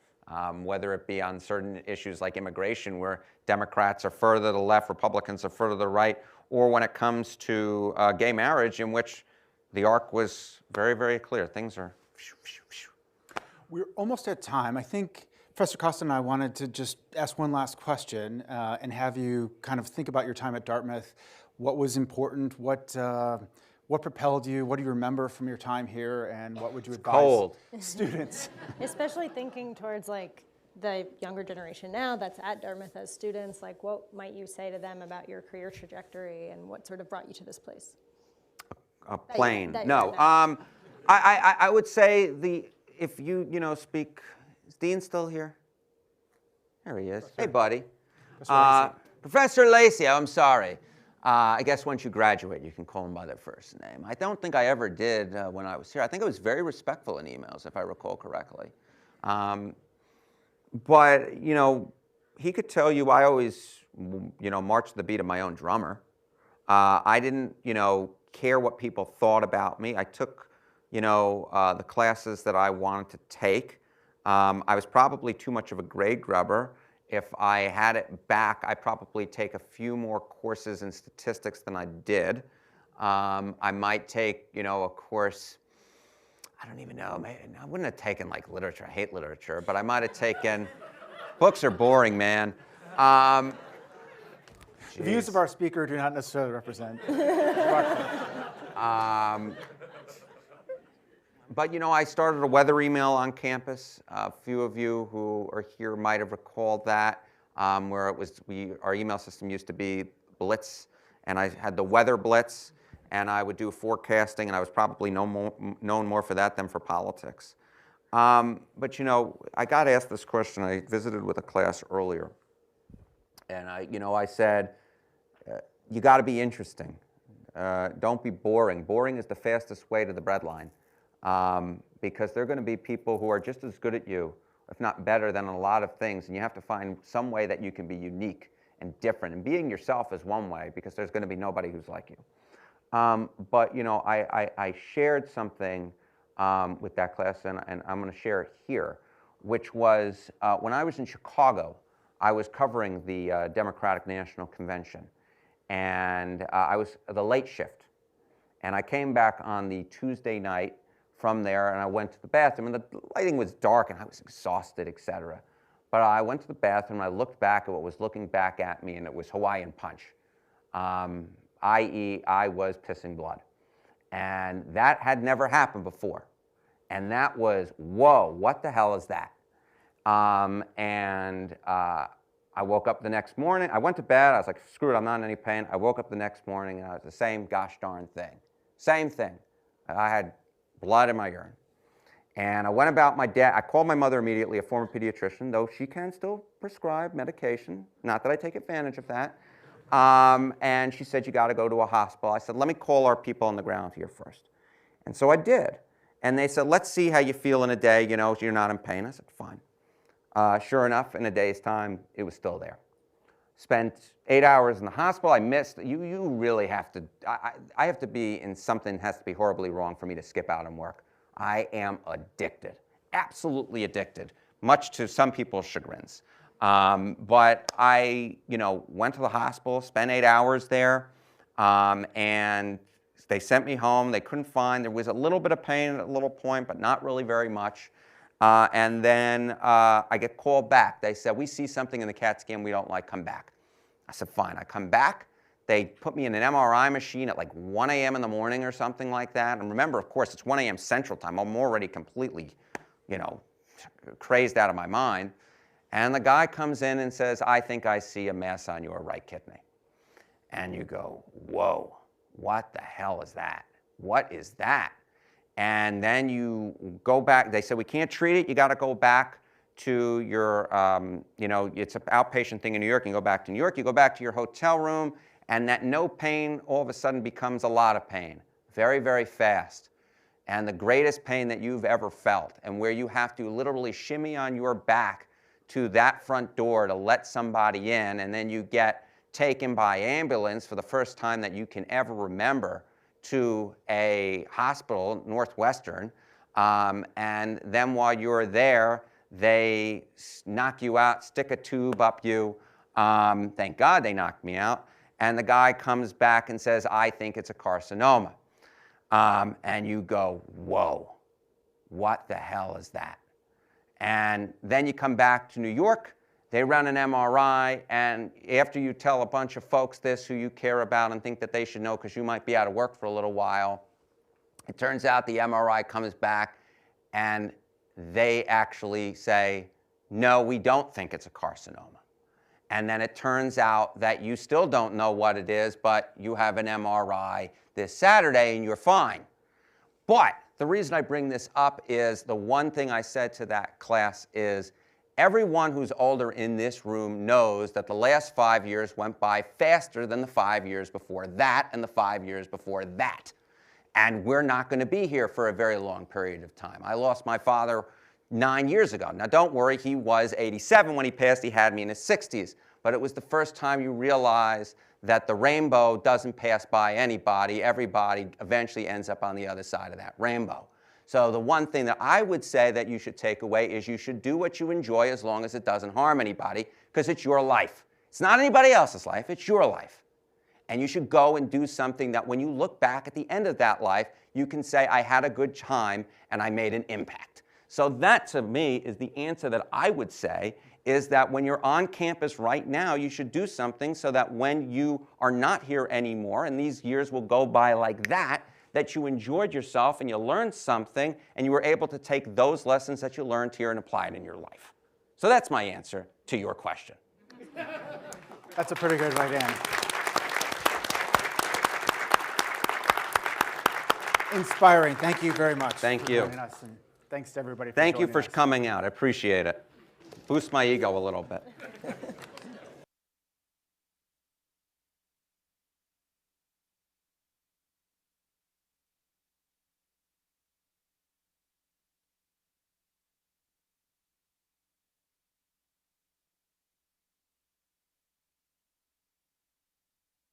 whether it be on certain issues like immigration, where Democrats are further to the left, Republicans are further to the right, or when it comes to gay marriage, in which the arc was very, very clear. Things are... We're almost at time. I think Professor Costa and I wanted to just ask one last question and have you kind of think about your time at Dartmouth. What was important? What propelled you? What do you remember from your time here? And what would you advise students? Especially thinking towards the younger generation now that's at Dartmouth as students, what might you say to them about your career trajectory and what sort of brought you to this place? A plane. No. I would say if you speak, is Dean still here? There he is. Hey, buddy. Professor Lacey, I'm sorry. I guess once you graduate, you can call him by their first name. I don't think I ever did when I was here. I think I was very respectful in emails, if I recall correctly. But, he could tell you I always, marched to the beat of my own drummer. I didn't, care what people thought about me. I took, the classes that I wanted to take. I was probably too much of a grade grubber. If I had it back, I'd probably take a few more courses in statistics than I did. I might take, a course, I don't even know, I wouldn't have taken literature. I hate literature, but I might have taken, books are boring, man. The views of our speaker do not necessarily represent. But, I started a weather email on campus. A few of you who are here might have recalled that, where our email system used to be Blitz, and I had the weather blitz, and I would do forecasting, and I was probably known more for that than for politics. But, I got asked this question. I visited with a class earlier, and I said, you got to be interesting. Don't be boring. Boring is the fastest way to the breadline. Because there are going to be people who are just as good at you, if not better than a lot of things, and you have to find some way that you can be unique and different. And being yourself is one way because there's going to be nobody who's like you. But you know, I shared something with that class, and I'm going to share it here, which was when I was in Chicago, I was covering the Democratic National Convention, and I was the late shift. And I came back on the Tuesday night from there, and I went to the bathroom, and the lighting was dark, and I was exhausted, etc. But I went to the bathroom, and I looked back at what was looking back at me, and it was Hawaiian Punch, i.e., I was pissing blood. And that had never happened before. And that was, whoa, what the hell is that? I woke up the next morning. I went to bed. I was like, screw it, I'm not in any pain. I woke up the next morning, and I was the same gosh darn thing. Same thing. I had blood in my urine. And I went about my day. I called my mother immediately, a former pediatrician, though she can still prescribe medication. Not that I take advantage of that. And she said, you got to go to a hospital. I said, let me call our people on the ground here first. And so I did. And they said, let's see how you feel in a day. You know, you're not in pain. I said, fine. Sure enough, in a day's time, it was still there. Spent 8 hours in the hospital. I missed. You really have to. I have to be in something has to be horribly wrong for me to skip out on work. I am addicted, absolutely addicted, much to some people's chagrins. But I, went to the hospital, spent 8 hours there, and they sent me home. They couldn't find. There was a little bit of pain at a little point, but not really very much. And then I get called back. They said, we see something in the CAT scan we don't like, come back. I said, fine. I come back. They put me in an MRI machine at like 1 a.m. in the morning or something like that. And remember, of course, it's 1 a.m. Central Time. I'm already completely, crazed out of my mind. And the guy comes in and says, I think I see a mass on your right kidney. And you go, whoa, what the hell is that? What is that? And then you go back. They said, we can't treat it. You got to go back to your, it's an outpatient thing in New York. You can go back to New York. You go back to your hotel room, and that no pain all of a sudden becomes a lot of pain, very, very fast. And the greatest pain that you've ever felt, and where you have to literally shimmy on your back to that front door to let somebody in, and then you get taken by ambulance for the first time that you can ever remember to a hospital, Northwestern, and then while you're there, they knock you out, stick a tube up you. Thank God they knocked me out. And the guy comes back and says, I think it's a carcinoma. And you go, whoa, what the hell is that? And then you come back to New York. They run an MRI, and after you tell a bunch of folks this who you care about and think that they should know because you might be out of work for a little while, it turns out the MRI comes back and they actually say, no, we don't think it's a carcinoma. And then it turns out that you still don't know what it is, but you have an MRI this Saturday and you're fine. But the reason I bring this up is the one thing I said to that class is, everyone who's older in this room knows that the last 5 years went by faster than the 5 years before that and the 5 years before that. And we're not going to be here for a very long period of time. I lost my father 9 years ago. Now, don't worry, he was 87 when he passed. He had me in his 60s. But it was the first time you realize that the rainbow doesn't pass by anybody. Everybody eventually ends up on the other side of that rainbow. So the one thing that I would say that you should take away is you should do what you enjoy as long as it doesn't harm anybody, because it's your life. It's not anybody else's life, it's your life. And you should go and do something that when you look back at the end of that life, you can say, I had a good time and I made an impact. So that, to me, is the answer that I would say, is that when you're on campus right now, you should do something so that when you are not here anymore, and these years will go by like that you enjoyed yourself and you learned something and you were able to take those lessons that you learned here and apply it in your life. So that's my answer to your question. That's a pretty good right end. Inspiring. Thank you very much. Thank for you. joining us, and thanks to everybody for Thank you joining for us. coming out. I appreciate it. Boost my ego a little bit.